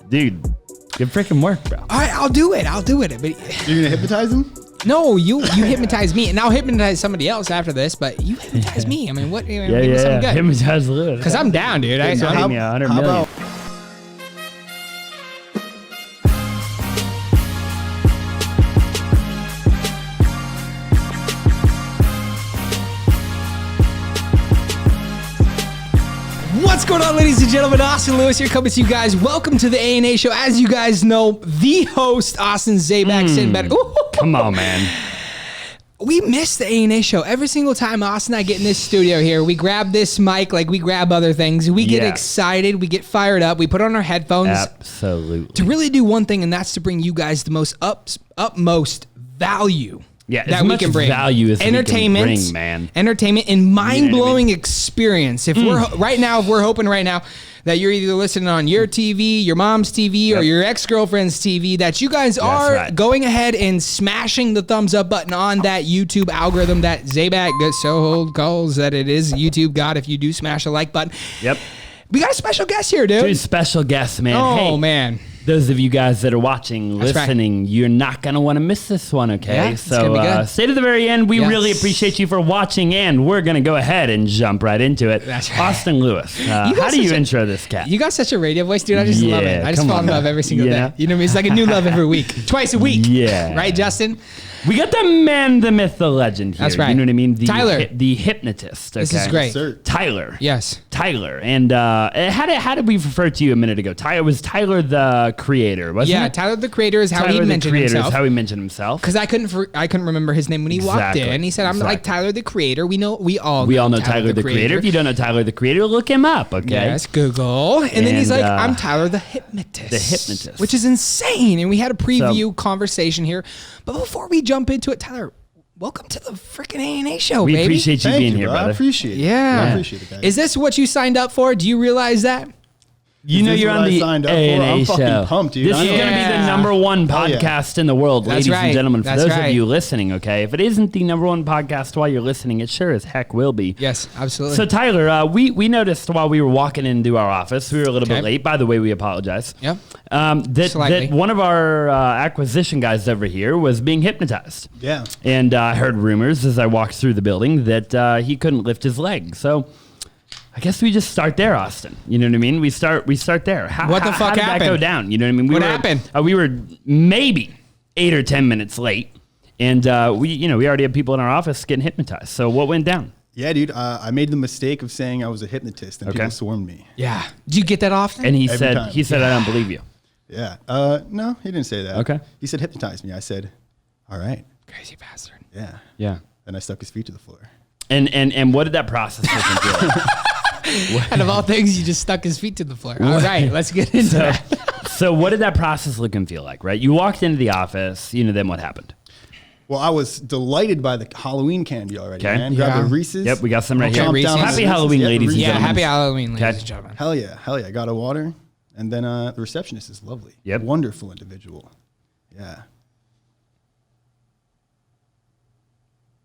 Dude, good freaking work, bro. All right, I'll do it. But You're gonna hypnotize him? no, you hypnotize me, and I'll hypnotize somebody else after this. But you hypnotize me. I mean, what? Give me something good. Hypnotize Lewis. Because I'm down, dude. So how- give me 100 how million. about- What's going on, ladies and gentlemen? Austin Lewis here coming to you guys. Welcome to the A&A Show. As you guys know, the host, Austin Zaback, sitting back. Come on, man. We miss the A&A Show. Every single time Austin and I get in this studio here, we grab this mic like we grab other things. We get excited. We get fired up. We put on our headphones. Absolutely. To really do one thing, and that's to bring you guys the most utmost value. Yeah, that as we much can bring. value as entertainment, we can bring, man. Entertainment and mind-blowing what I mean? experience. If we're hoping right now that you're either listening on your TV, your mom's TV, or your ex-girlfriend's TV, that you guys are going ahead and smashing the thumbs up button on that YouTube algorithm that Zaback so calls that it is YouTube God if you do smash the like button. Yep. We got a special guest here, dude. Dude, special guest, man. Oh, hey, man. Those of you guys that are watching, That's listening, you're not going to want to miss this one, okay? Yeah, it's gonna be good. Stay to the very end. We really appreciate you for watching, and we're going to go ahead and jump right into it. That's right. Austin Lewis, how do you intro this cat? You got such a radio voice, dude. I just love it. I just fall in love every single day. You know what I mean? It's like a new love every week. Twice a week. Yeah. Right, Justin? We got the man, the myth, the legend here. That's right. You know what I mean? Tyler. The hypnotist. Okay? This is great. Sir. Tyler. Yes. Tyler. And how did we refer to you a minute ago? Was Tyler the creator, wasn't Yeah, it? Tyler the Creator is how Tyler he the mentioned creator himself. is how he mentioned himself. Because I couldn't remember his name when he walked in. He said, "I'm like Tyler the Creator." We all know Tyler the creator. If you don't know Tyler the Creator, look him up, okay? Yes, Google. And then he's like, And, "I'm Tyler the Hypnotist." The Hypnotist. Which is insane. And we had a preview conversation here. But before we jump into it, Tyler, welcome to the freaking A&A Show, We baby. appreciate you Thank being you, here, bro. brother. I appreciate it. Yeah. I appreciate it, guys. Is this what you signed up for? Do you realize that? You know Is this you're what on I the signed up for? A&A I'm fucking show. pumped, dude. This is I know. going to be the Yeah. number one Hell yeah. podcast in the world, That's ladies right. and gentlemen. For That's those right. of you listening, okay? If it isn't the number one podcast while you're listening, it sure as heck will be. Yes, absolutely. So Tyler, we noticed while we were walking into our office, we were a little bit Okay. late. By the way, we apologize. Yep. That one of our acquisition guys over here was being hypnotized. Yeah. And I heard rumors as I walked through the building that he couldn't lift his leg. So I guess we just start there, Austin. You know what I mean? We start there. What the fuck how did that happened? go down? You know what I mean? What happened? We were maybe 8 or 10 minutes late, and we already had people in our office getting hypnotized. So what went down? Yeah, dude. I made the mistake of saying I was a hypnotist, and people swarmed me. Yeah. Do you get that often? And he Every said, time. I don't believe you. Yeah. No, he didn't say that. Okay. He said hypnotize me. I said, all right. Crazy bastard. Yeah. Yeah. Then I stuck his feet to the floor. And what did that process look like? Out of all things, you just stuck his feet to the floor. All right, let's get into that. So what did that process look and feel like, right? You walked into the office, then what happened? Well, I was delighted by the Halloween candy already, Okay. man. Grabbed Yeah. the Reese's. Yep, we got some right Okay, here. Reese's. Chomped down on Happy the Halloween, Reese's. ladies and Yeah, gentlemen. happy Halloween, ladies Okay. and gentlemen. Hell yeah. Hell yeah. Got a water. And then the receptionist is lovely. Yep. Wonderful individual. Yeah.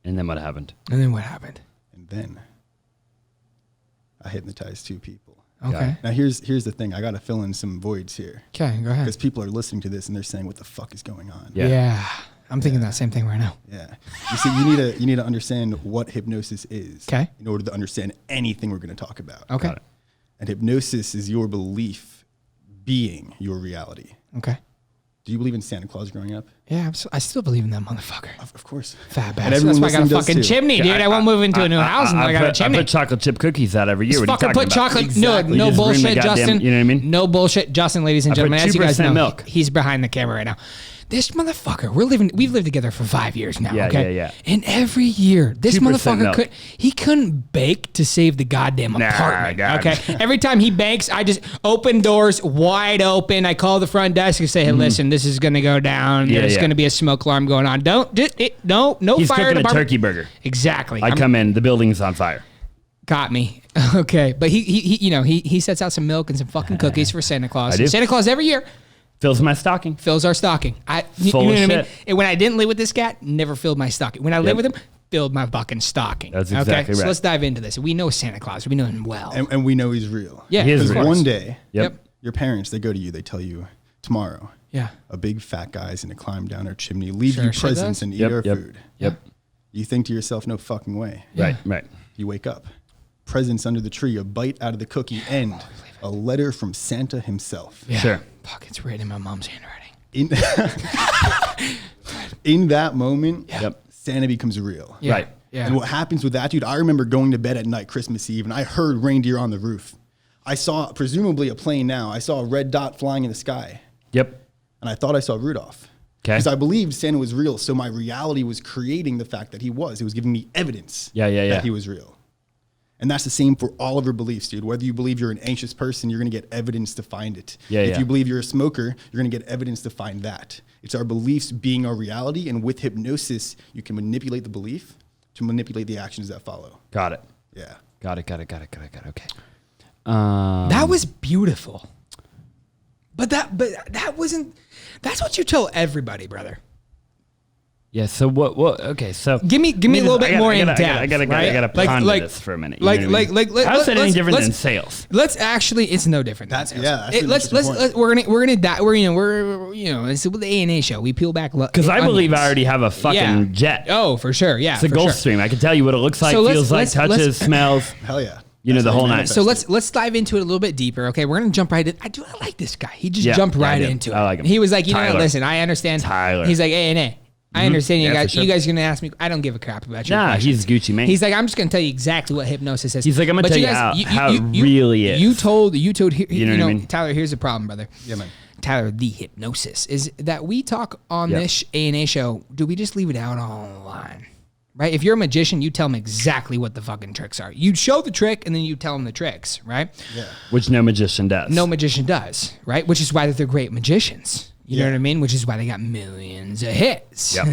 And then what happened? And then what happened? And then I hypnotized 2 people. Okay. Now here's the thing. I got to fill in some voids here Okay, go ahead. because people are listening to this and they're saying, "What the fuck is going on?" Yeah. Yeah. I'm thinking that same thing right now. Yeah. You see, you need to understand what hypnosis is. Okay. In order to understand anything we're going to talk about. Okay. Got it. And hypnosis is your belief being your reality. Okay. Do you believe in Santa Claus growing up? Yeah, I still believe in that motherfucker. Of course. Fat And bastard. everyone That's why I got a listening does fucking too. chimney, dude. I won't move into a new house until I got a chimney. I put chocolate chip cookies out every year. Just What are you fucking talking put about? chocolate. Exactly. No You just ruined the bullshit, goddamn- Justin. you know what I mean? No bullshit, Justin, ladies and I put gentlemen. As you guys 2% know, milk. he's behind the camera right now. This motherfucker, we've lived together for 5 years now. Yeah, okay? yeah. And every year, this 2% motherfucker milk. couldn't bake to save the goddamn apartment. God. Okay. Every time he bakes, I just open doors wide open. I call the front desk and say, "Hey, listen, this is gonna go down. Mm-hmm. Yeah, There's yeah. gonna be a smoke alarm going on. No He's fire cooking a department." turkey burger. Exactly. I come in, the building's on fire. Got me. Okay, but he sets out some milk and some fucking cookies for Santa Claus. I do. Santa Claus every year Fills my stocking. fills our stocking. You Full know of what I mean? shit. And when I didn't live with this cat, never filled my stocking. When I lived Yep. with him, filled my fucking stocking. That's exactly So right. let's dive into this. We know Santa Claus. We know him well. And we know he's real. yeah, He is of Because course. one day, Yep. Your parents, they go to you, they tell you tomorrow. Yeah. A big fat guy's gonna climb down our chimney, leave Sure, you sure presents does. and eat our food. Yep. You think to yourself, no fucking way. Right. Right. You wake up, presents under the tree, a bite out of the cookie, and a letter from Santa himself. Yeah. Sure. Fuck, it's written in my mom's handwriting. In that moment, Yep. Santa becomes real. Yeah. Right. Yeah. And what happens with that, dude, I remember going to bed at night, Christmas Eve, and I heard reindeer on the roof. I saw, presumably a plane now, I saw a red dot flying in the sky. Yep. And I thought I saw Rudolph. Okay. Because I believed Santa was real, so my reality was creating the fact that he was. It was giving me evidence that he was real. And that's the same for all of your beliefs, dude. Whether you believe you're an anxious person, you're going to get evidence to find it. If you believe you're a smoker, you're going to get evidence to find that. It's our beliefs being our reality, and with hypnosis, you can manipulate the belief to manipulate the actions that follow. Got it. Yeah. Got it. Okay. That was beautiful. But that wasn't. That's what you tell everybody, brother. Yeah. So what? Okay. So Give me a little bit more in depth. I gotta ponder this for a minute. How's that any different than sales? Let's actually. It's no different. That's than yeah. sales. Let's we're gonna it's the A&A show. We peel back because I believe I already have a fucking jet. Oh, for sure. Yeah. It's a Gulfstream. I can tell you what it looks like, feels like, touches, smells. Hell yeah. You know, the whole night. So let's dive into it a little bit deeper. Okay, we're gonna jump right in. I like this guy. He just jumped right into it. I like him. He was like, Tyler. listen, I understand. Tyler. He's like, A&A. I understand you Yeah, guys. for sure. You guys are gonna ask me. I don't give a crap about your Nah, questions. he's Gucci, man. He's like, I'm just gonna tell you exactly what hypnosis is. He's like, I'm gonna But tell you you guys- how it really is. You told. You know what I mean? Tyler. Here's the problem, brother. Yeah, man. Tyler, the hypnosis is that we talk on this A&A show. Do we just leave it out on the line? Right? If you're a magician, you tell them exactly what the fucking tricks are. You show the trick and then you tell them the tricks, right? Yeah. Which no magician does. No magician does, right? Which is why they're great magicians. You know what I mean? Which is why they got millions of hits. Yep.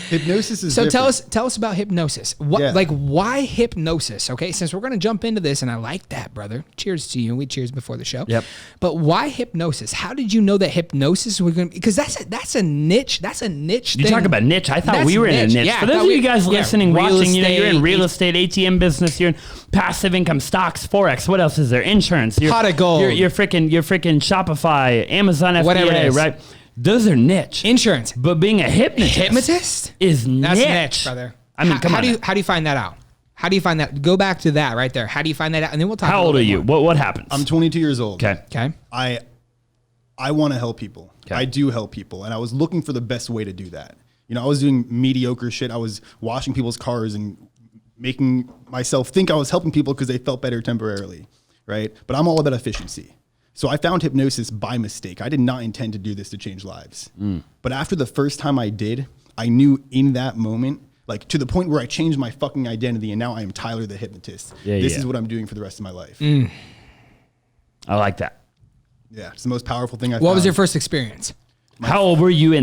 Hypnosis is So different. tell us about hypnosis. Why hypnosis? Okay, since we're gonna jump into this, and I like that, brother. Cheers to you. We cheers before the show. Yep. But why hypnosis? How did you know that hypnosis was gonna? Because that's a niche. That's a niche. You talk about niche. I thought That's we were in a niche. Yeah, For I those thought of we- you guys yeah, listening, real watching, you're in estate, real estate, ATM business. You're in passive income, stocks, forex. What else is there? Insurance. Pot of gold. You're freaking Shopify, Amazon FBA, Whatever it is. right? Those are niche. Insurance. But being a Hypnotist is That's niche, niche, brother. I mean, come how on. do you find that out? How do you find that? Go back to that right there. How do you find that out? And then we'll talk. How old are you? What happens? I'm 22 years old. Okay. Okay. I want to help people. Okay. I do help people. And I was looking for the best way to do that. You know, I was doing mediocre shit. I was washing people's cars and making myself think I was helping people because they felt better temporarily, right? But I'm all about efficiency. So I found hypnosis by mistake. I did not intend to do this to change lives. But after the first time I did, I knew in that moment, like to the point where I changed my fucking identity and now I am Tyler the hypnotist. This is what I'm doing for the rest of my life. I like that. Yeah, it's the most powerful thing I've What found. was your first experience? How old were you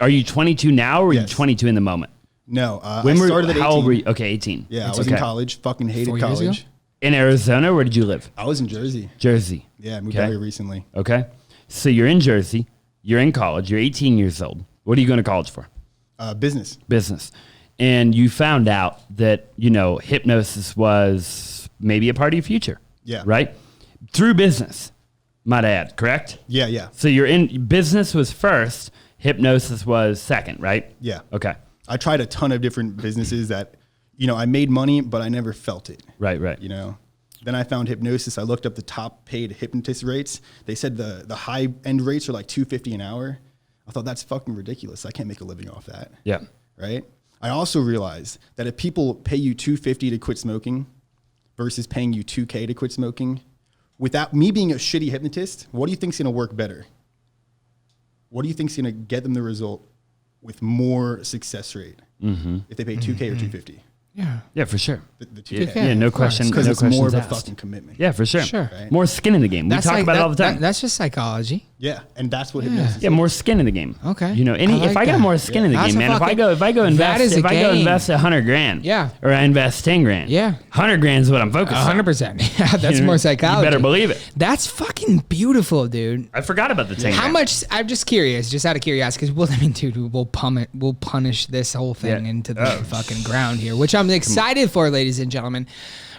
are you 22 now or were you Yes. 22 in the moment? No, When I started at 18. how old were you? Okay, 18. Yeah, I was in college. Fucking 4 hated years ago? college. In Arizona, where did you live? I was in Jersey. Jersey. Yeah, I moved Okay. out here recently. Okay. So you're in Jersey, you're in college, you're 18 years old. What are you going to college for? Business. Business. And you found out that, hypnosis was maybe a part of your future. Yeah. Right? Through business, might I add, correct? Yeah, yeah. So you're in business was first, hypnosis was second, right? Yeah. Okay. I tried a ton of different businesses that, I made money, but I never felt it. Right. Then I found hypnosis. I looked up the top paid hypnotist rates. They said the high end rates are like $250 an hour. I thought that's fucking ridiculous. I can't make a living off that. Yeah. Right. I also realized that if people pay you $250 to quit smoking versus paying you $2K to quit smoking, without me being a shitty hypnotist, what do you think's going to work better? What do you think's going to get them the result with more success rate if they pay 2K or 250? Yeah. Yeah, for sure. The 2K. Yeah, no of course. question. Because No it's more of questions a asked. fucking commitment. Yeah, for sure. Sure. Right. More skin in the game. We talk about it all the time. That's just psychology. Yeah, and that's what hypnosis Yeah, is. more skin in the game. Okay. If I got more skin in the That's game, a man. If I fucking- go that is invest, a if I go game. invest $100,000, Yeah. or I invest 10 grand, Yeah. 100 grand is what I'm focused on. 100%. Yeah, that's more psychology. You better believe it. That's fucking beautiful, dude. I forgot about the 10 How grand. much? I'm just curious, just out of curiosity, because dude, we'll punish this whole thing Yeah. into the fucking ground here, which I'm excited for, ladies and gentlemen.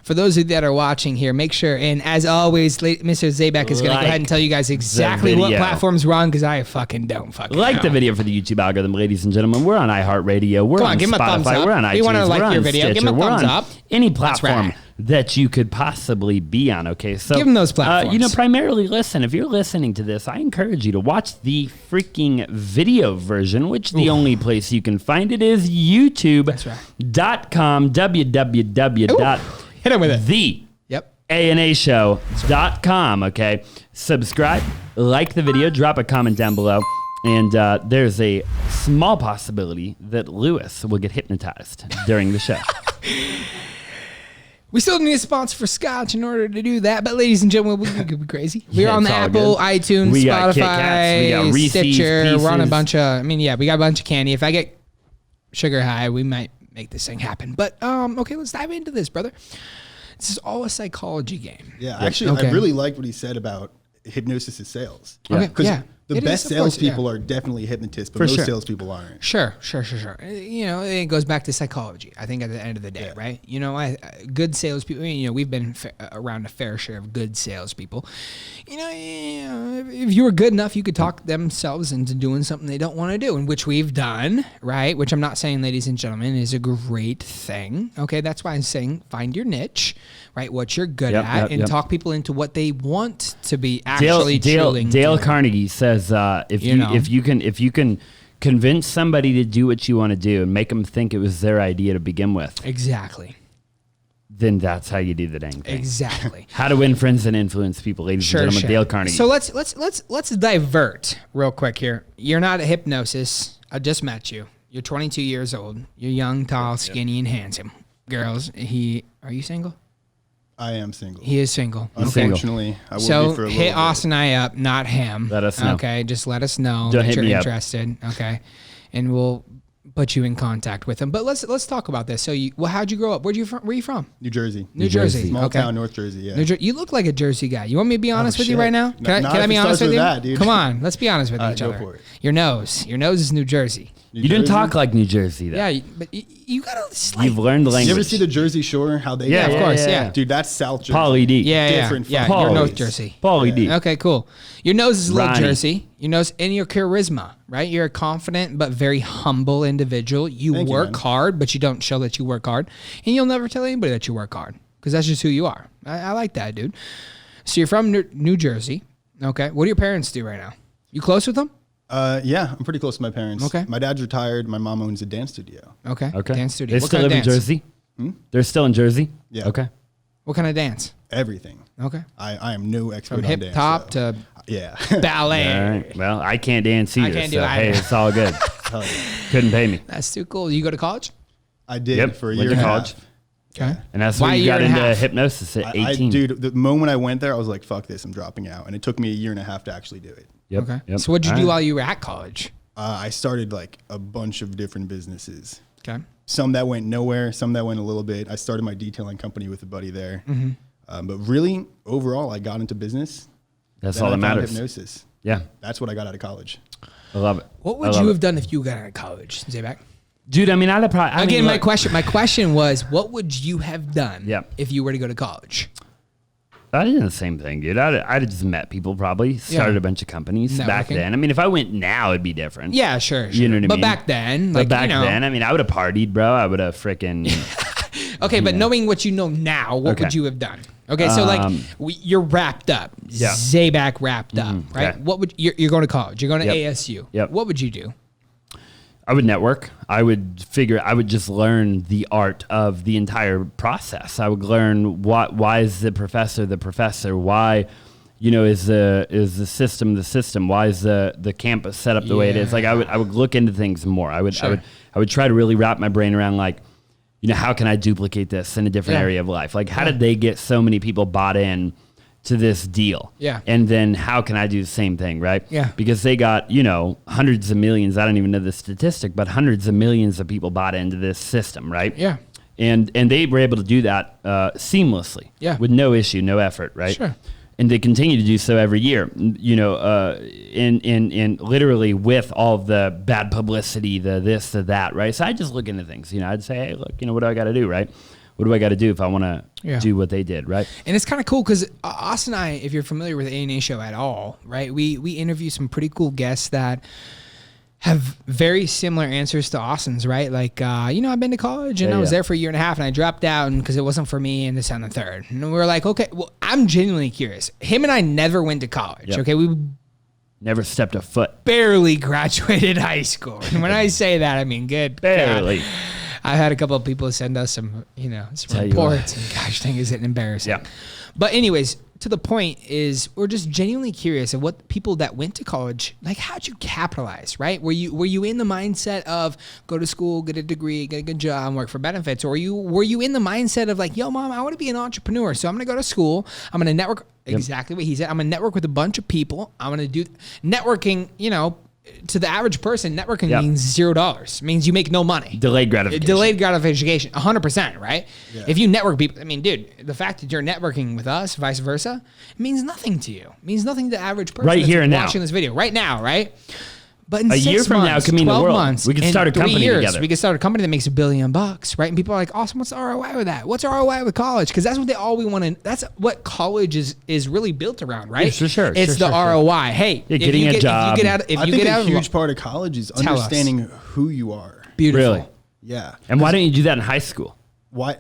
for those of you that are watching here, make sure, and as always, Mr. Zaback is going to go ahead and tell you guys exactly what platforms we're on, because I fucking don't fucking like know. the video for the YouTube algorithm, ladies and gentlemen. We're on iHeartRadio. We're on give him a thumbs Spotify. up. We're on We want to iTunes. like We're your on video. Give Stitcher. him a We're thumbs on up. any That's platform right. that you could possibly be on. Okay, so Give 'em those platforms. You know, primarily listen. If you're listening to this, I encourage you to watch the freaking video version, which the only place you can find it is YouTube.com. www. Hit him with it. The Yep. ANAshow.com. Okay, subscribe, like the video, drop a comment down below. And there's a small possibility that Lewis will get hypnotized during the show. We still need a sponsor for Scotch in order to do that. But ladies and gentlemen, we could be crazy. We're on the it's all Apple, good. iTunes, We got Kit Kats, we got Spotify, Reese's Stitcher. We're on a Pieces. bunch of, we got a bunch of candy. If I get sugar high, we might make this thing happen. But, okay, let's dive into this, brother. This is all a psychology game. Yeah, actually, Okay. I really like what he said about hypnosis is sales. Okay, Because yeah. the It best is, of course, salespeople are definitely hypnotists, but For most sure. salespeople aren't. Sure. You know, it goes back to psychology. I think at the end of the day, right? You know, good salespeople. You know, we've been around a fair share of good salespeople. You know, if you were good enough, you could talk themselves into doing something they don't want to do, and which we've done, right? Which I'm not saying, ladies and gentlemen, is a great thing. Okay, that's why I'm saying find your niche, right? What you're good at, and talk people into what they want to be actually chilling. Dale Carnegie says, if you can convince somebody to do what you want to do and make them think it was their idea to begin with, Exactly. then that's how you do the dang thing. Exactly. How to win friends and influence people, ladies and gentlemen. Dale Carnegie. So let's divert real quick here. You're not a hypnosis. I just met you. You're 22 years old. You're young, tall, skinny, and handsome. Girls, are you single? I am single. He is single. Unfortunately, I will be So for a little hit bit. Austin and I up, not him. Let us know. Okay, just let us know Don't that hit you're me up. interested. Okay, and we'll put you in contact with him. But let's talk about this. So, how'd you grow up? Where are you from? New Jersey. New Jersey. Small Okay. town, North Jersey, yeah. You look like a Jersey guy. You want me to be honest with you shit. right now? Can Not I if be it honest starts with with you? that, dude. Come on, let's be honest with All each right, go other. for it. Your nose is New Jersey. New you didn't Jersey? talk like New Jersey, though. Yeah, but you gotta. Slight. You've learned the language. You ever see the Jersey Shore? How they Yeah, of course, yeah. Dude, that's South Jersey. Paulie D. Yeah, Different yeah. fucking You're place. North Jersey. Paulie D. Okay, cool. Your nose is a little Ronnie. Jersey. Your nose and your charisma, right? You're a confident but very humble individual. You Thank you, work man. hard, but you don't show that you work hard, and you'll never tell anybody that you work hard because that's just who you are. I like that, dude. So you're from New Jersey. Okay, what do your parents do right now? You close with them? Yeah, I'm pretty close to my parents. Okay. My dad's retired. My mom owns a dance studio. Okay. Okay. Dance studio. They What still kind live of in dance? Jersey? They're still in Jersey? Yeah. Okay. What kind of dance? Everything. Okay. I am no expert From on hip dance. hop though. to Yeah. ballet. All right. Well, I can't dance either. can't do so, either. hey, it's all good. Hell yeah. Couldn't pay me. That's too cool. You go to college? I did Yep, for a went year to and a college. half. Okay. And that's Why when a you year got and a into half? hypnosis at 18. Dude, the moment I went there, I was like, fuck this, I'm dropping out. And it took me a year and a half to actually do it. Yep. Okay. Yep. So what'd you All do right. while you were at college? I started like a bunch of different businesses. Okay. Some that went nowhere, some that went a little bit. I started my detailing company with a buddy there. But really, overall, I got into business. That's Then all I that found matters. Hypnosis. Yeah. That's what I got out of college. I love it. What I would love you it. have done if you got out of college, Zaback? Dude, I mean, I'd have probably. Again, my question was, what would you have done Yeah. if you were to go to college? I did the same thing, dude. I'd have just met people probably, started a bunch of companies back Networking. then. I mean, if I went now, it'd be different. Yeah, sure. You know what I But mean? back then, But like, back you know, then, I mean, I would have partied, bro. I would have freaking. okay, but knowing what you know now, what would Okay. you have done? Okay, so like you're wrapped up. Yeah. Zaback wrapped up, right? okay. What would you're going to college? You're going to Yep. ASU. Yep. What would you do? I would network. I would just learn the art of the entire process. I would learn why is the professor? Why, is the system the system? Why is the campus set up the way it is? Like I would look into things more. I would try to really wrap my brain around like, how can I duplicate this in a different area of life? Like how did they get so many people bought in to this deal? Yeah. And then how can I do the same thing, right? Yeah. Because they got, hundreds of millions, I don't even know the statistic, but hundreds of millions of people bought into this system, right? Yeah. And they were able to do that seamlessly. Yeah. With no issue, no effort, right? Sure. And they continue to do so every year, in literally with all the bad publicity, the this, the that, right? So I just look into things, I'd say, hey, look, what do I got to do, right? what do I got to do if I want to Yeah. do what they did, right? And it's kind of cool because Austin and I, if you're familiar with the A&A show at all, right, we interview some pretty cool guests that have very similar answers to Austin's, right? Like, I've been to college and I was there for a year and a half and I dropped out because it wasn't for me and this and the third. And we were like, okay, well, I'm genuinely curious. Him and I never went to college, Yep. okay? We Never stepped a foot. barely graduated high school. And when I say that, I mean good. Barely. God. I've had a couple of people send us some, some reports, and gosh dang, is it embarrassing? Yeah. But anyways, to the point is, we're just genuinely curious of what people that went to college, like, how'd you capitalize, right? Were you in the mindset of go to school, get a degree, get a good job, and work for benefits, or were you in the mindset of like, yo, mom, I want to be an entrepreneur, so I'm gonna go to school, I'm gonna network. Exactly what he said. I'm gonna network with a bunch of people. I'm gonna do networking. To the average person, networking means $0. Means you make no money. Delayed gratification. Delayed gratification, 100%, right? Yeah. If you network people, I mean, dude, the fact that you're networking with us, vice versa, it means nothing to you. It means nothing to the average person Right that's here and now. watching this video. Right now, right? But in A 6 year from now months, could mean the 12 world. months, We could and start a 3 company years, together. We could start a company that makes $1 billion, right? And people are like, awesome, what's the ROI with that? What's ROI with college? Because that's what we want to, that's what college is really built around, right? Yeah, sure. It's the ROI. Hey, Yeah, getting a job. If you get out, I think a huge part of college is Tell us. understanding who you are. beautiful. Really? Yeah. And why don't you do that in high school? Why?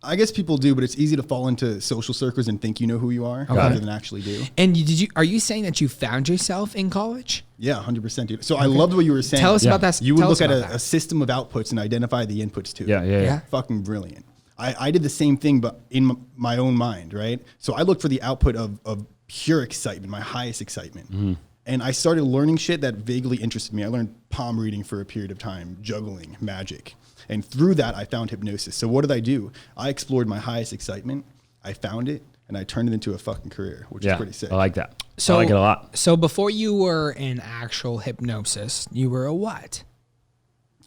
I guess people do, but it's easy to fall into social circles and think you know who you are rather than actually do. And are you saying that you found yourself in college? Yeah, 100%, dude. So I loved what you were saying. Tell us about that. You would Tell look us at about a system of outputs and identify the inputs too. Yeah. Fucking brilliant. I did the same thing, but in my own mind, right? So I looked for the output of pure excitement, my highest excitement. And I started learning shit that vaguely interested me. I learned palm reading for a period of time, juggling, magic. And through that, I found hypnosis. So what did I do? I explored my highest excitement. I found it, and I turned it into a fucking career, which is pretty sick. I like that. So, I like it a lot. So before you were an actual hypnosis, you were a what?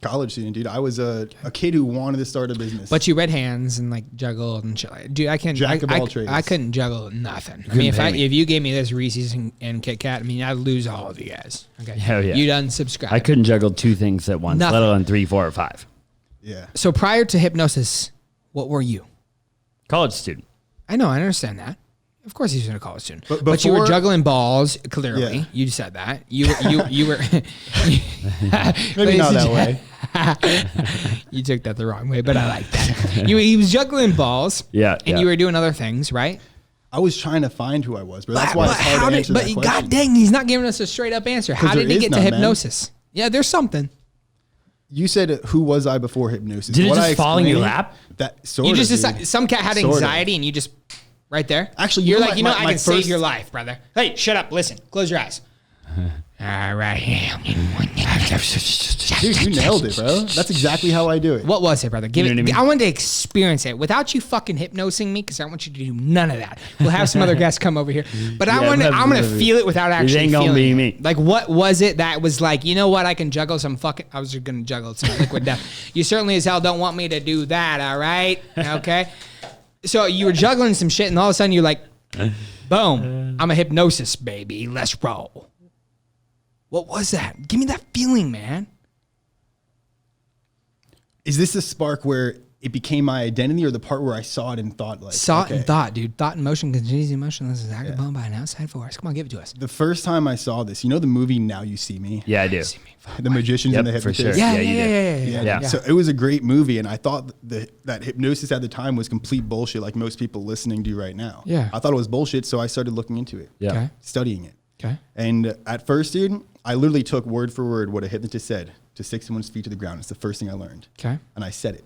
College student, dude. I was a kid who wanted to start a business. But you read hands and like juggled and shit. Dude, I can't. Jack of all trades. I couldn't juggle nothing. I mean, if you gave me this Reese's and Kit Kat, I mean, I'd lose all of you guys. Okay. Hell yeah. You'd unsubscribe. I couldn't juggle two things at once, Nothing. let alone 3, 4, or 5. Yeah. So prior to hypnosis, what were you? College student. I know. I understand that. Of course, he's a college student. But you were before- juggling balls. Clearly, Yeah. you said that. You were. Maybe not that way. You took that the wrong way, but I like that. He was juggling balls. Yeah, And yeah. you were doing other things, right? I was trying to find who I was, but that's why it's hard how to answer that but question. God dang, he's not giving us a straight up answer. How 'Cause did there he is get to none, man. hypnosis? Yeah, there's something. You said, who was I before hypnosis? Did it What just I fall in your explained, lap? That sort You of, just dude. decided some cat had Sort of. anxiety, and you just right there. Actually, you're you know, like, my- I my can save first- your life, brother. Hey, shut up. Listen, close your eyes. All right. Dude, you nailed it, bro. That's exactly how I do it. What was it, brother? Give You it. know what I mean? I wanted to experience it without you fucking hypnosing me, because I want you to do none of that. We'll have some other guests come over here, but Yeah, I'm we'll gonna have- feel it without actually ain't gonna feeling be it. me. Like, what was it that was like? You know what? I can juggle some fucking. I was just gonna juggle some liquid death. You certainly as hell don't want me to do that. All right? Okay. So you were juggling some shit, and all of a sudden you're like, boom! I'm a hypnosis, baby. Let's roll. What was that? Give me that feeling, man. Is this a spark where it became my identity, or the part where I saw it and thought like, Saw it okay. and thought, dude. Thought and motion continues in motion. This is acted upon by an outside force. Come on, give it to us. The first time I saw this, you know the movie Now You See Me? Yeah, I do. The Magicians Yep, and the for Hypnotist? sure. Yeah, Yeah, you did. yeah. Yeah. So it was a great movie, and I thought that hypnosis at the time was complete bullshit, like most people listening do right now. Yeah. I thought it was bullshit, so I started looking into it, Yeah. Okay. studying it. Okay. And at first, dude, I literally took word for word what a hypnotist said to stick someone's feet to the ground. It's the first thing I learned. Okay. And I said it.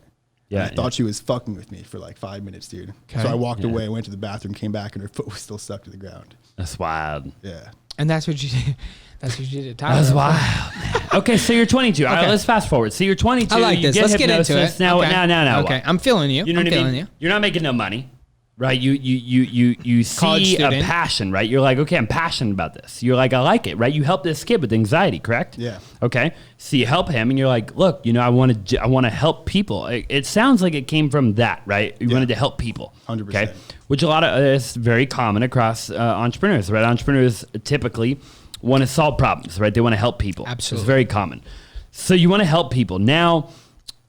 Yeah, And I thought she was fucking with me for like 5 minutes, dude. Okay. So I walked away, went to the bathroom, came back, and her foot was still stuck to the ground. That's wild. Yeah. And that's what you did. That's what you did at Tyler. That's wild. Okay, so you're 22. All right, Okay. let's fast forward. So you're 22. I like you this. Let's get into hypnosis. it. Now, okay. now. Okay, what? I'm feeling you. You know I'm what I feeling mean? you. You're not making no money, right? You College see a student. passion, right? You're like, okay, I'm passionate about this. You're like, I like it, right? You help this kid with anxiety, correct? Yeah. Okay. So you help him, and you're like, look, I want to help people. It sounds like it came from that, right? You wanted to help people. 100%. Okay. Which a lot of is very common across entrepreneurs, right? Entrepreneurs typically want to solve problems, right? They want to help people. Absolutely. It's very common. So you want to help people. Now,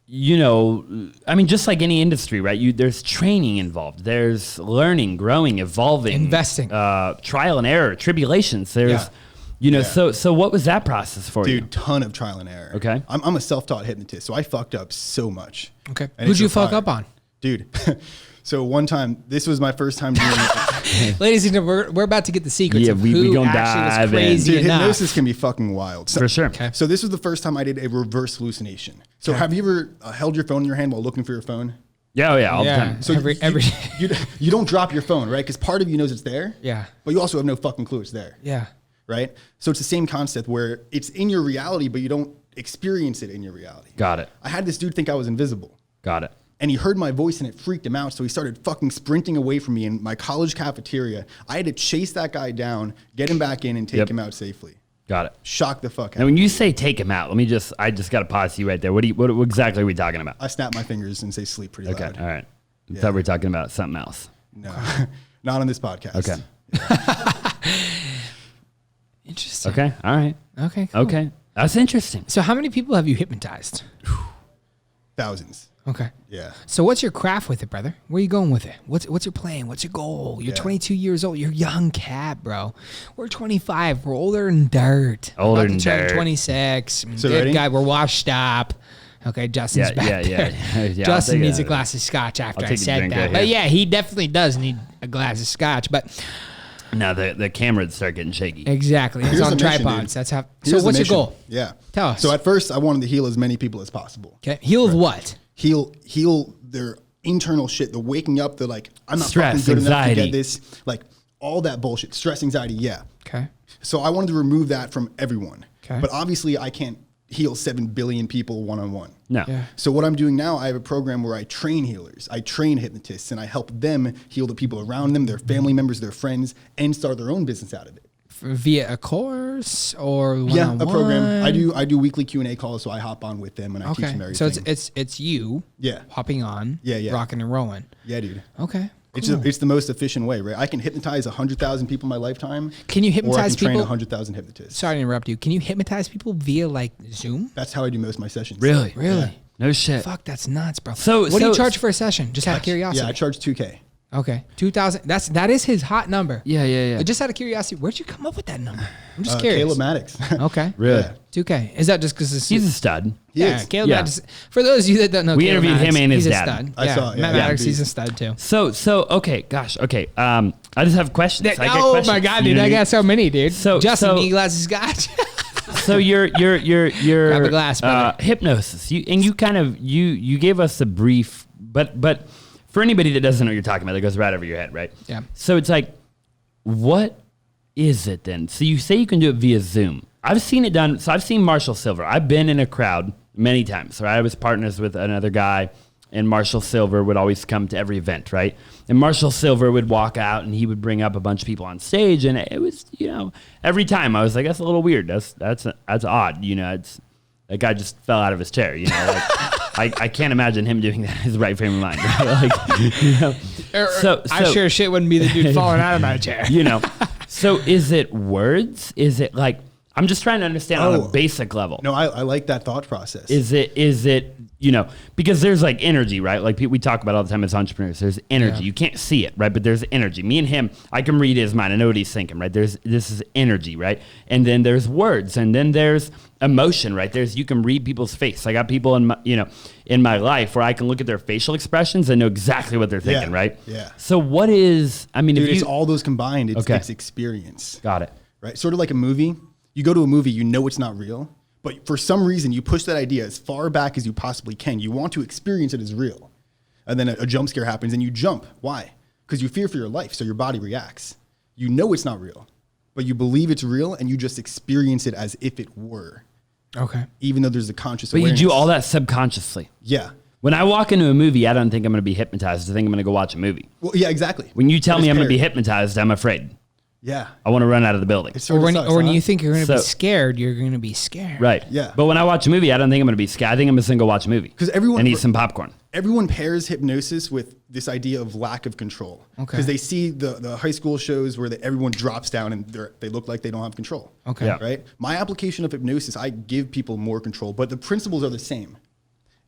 you know, I mean, just like any industry, right? There's training involved. There's learning, growing, evolving, investing, trial and error, tribulations. There's, you know, so what was that process for you? Dude, ton of trial and error. Okay. I'm a self-taught hypnotist, so I fucked up so much. Okay. Who'd you fuck up on? Dude. So one time, this was my first time doing it. Ladies and gentlemen, we're about to get the secrets of who gonna actually was crazy Dude, enough. hypnosis can be fucking wild. So, for sure. Okay. So this was the first time I did a reverse hallucination. So have you ever held your phone in your hand while looking for your phone? Yeah, all the time. So every you don't drop your phone, right? Because part of you knows it's there. Yeah. But you also have no fucking clue it's there. Yeah. Right? So it's the same concept where it's in your reality, but you don't experience it in your reality. Got it. I had this dude think I was invisible. Got it. And he heard my voice and it freaked him out. So he started fucking sprinting away from me in my college cafeteria. I had to chase that guy down, get him back in and take him out safely. Got it. Shock the fuck out. Now, when you say take him out, I just got to pause you right there. What exactly are we talking about? I snap my fingers and say sleep pretty loud. Okay. All right. I thought we were talking about something else. No, not on this podcast. Okay. Interesting. Okay. All right. Okay. Cool. Okay. That's interesting. So how many people have you hypnotized? Thousands. Okay. Yeah. So what's your craft with it, brother? Where are you going with it? What's your plan? What's your goal? You're 22 years old. You're a young cat, bro. We're 25. We're older than dirt. Older About than to turn dirt. 26. So Good ready? guy. We're washed up. Okay, Justin's back there. Yeah, Justin needs a glass of scotch after I take a said drink that. right But here. yeah, he definitely does need a glass of scotch. But Now the camera would start getting shaky. exactly, it's Here's on the mission, tripods. dude. That's how. Here's So what's the your mission. goal? Yeah. Tell us. So at first, I wanted to heal as many people as possible. Okay, heal of what? Heal their internal shit, the waking up, the like, I'm not Stress, fucking good enough to anxiety. get this, like all that bullshit, stress, anxiety. Yeah. Okay. So I wanted to remove that from everyone. Okay. But obviously, I can't heal 7 billion people one-on-one. No. Yeah. So what I'm doing now, I have a program where I train healers, I train hypnotists, and I help them heal the people around them, their family members, their friends, and start their own business out of it. Via a course or one-on-one? Yeah, a program. I do weekly Q&A calls, so I hop on with them and I teach them everything. So it's you hopping on, rocking and rolling. Yeah, dude. Okay. Cool. It's the most efficient way, right? I can hypnotize 100,000 people in my lifetime. Can you hypnotize or I can train people? 100,000 hypnotists. Sorry to interrupt you. Can you hypnotize people via like Zoom? That's how I do most of my sessions. Really? Really? No shit. Fuck, that's nuts, bro. So- what do you so- charge for a session? Just out of curiosity. Yeah, I charge $2,000. Okay, 2,000. That is his hot number. Yeah. Just out of curiosity, where'd you come up with that number? I'm just curious. Caleb Maddox. Okay. Really? Yeah. 2K. Is that just because He's a stud. yeah, is. Caleb Yeah. Maddox. For those of you that don't know, We Caleb interviewed Maddox, him and his he's dad. A stud. I saw it, Matt yeah. Maddox, Yeah. he's a stud too. So okay, gosh, okay. I just have questions. I got Oh questions. my god, You dude! know I what got so many, dude. So- Justin, so- need glasses, scotch. So you're Grab a glass, brother. hypnosis. You kind of you gave us a brief, but for anybody that doesn't know what you're talking about, that goes right over your head, right? Yeah. So it's like, what is it then? So you say you can do it via Zoom. I've seen it done. So I've seen Marshall Silver. I've been in a crowd many times. So I was partners with another guy, and Marshall Silver would always come to every event, right? And Marshall Silver would walk out and he would bring up a bunch of people on stage, and it was, every time I was like, that's a little weird. That's odd. That guy just fell out of his chair. I can't imagine him doing that in his right frame of mind. Right? So I sure shit wouldn't be the dude falling out of my chair. So is it words? Is it like, I'm just trying to understand on a basic level. No, I like that thought process. Is it, because there's like energy, right? Like we talk about all the time as entrepreneurs, there's energy. Yeah. You can't see it, right? But there's energy. Me and him, I can read his mind. I know what he's thinking, right? This is energy, right? And then there's words, and then there's emotion, right? You can read people's face. I got people in my life where I can look at their facial expressions and know exactly what they're thinking, right? Yeah. So what is, Dude, if it's all those combined. It's Okay. experience. got it. Right? Sort of like a movie. You go to a movie, you know it's not real, but for some reason you push that idea as far back as you possibly can. You want to experience it as real. And then a jump scare happens and you jump. Why? Because you fear for your life, so your body reacts. You know it's not real, but you believe it's real and you just experience it as if it were, Okay. even though there's a conscious But awareness. you do all that subconsciously. Yeah. When I walk into a movie, I don't think I'm going to be hypnotized. I think I'm going to go watch a movie. Well, yeah, exactly. When you tell But me it's I'm going to be paired. hypnotized, I'm afraid. Yeah. I want to run out of the building. It's Or sort when, of sucks, or when huh? you think you're going to be So- scared, you're going to be scared. Right. Yeah. But when I watch a movie, I don't think I'm going to be scared. I think I'm just going to go watch a movie. 'Cause everyone- and eat some popcorn. Everyone pairs hypnosis with this idea of lack of control. Okay. Because they see the high school shows where everyone drops down and they look like they don't have control. Okay. Yeah. Right? My application of hypnosis, I give people more control, but the principles are the same.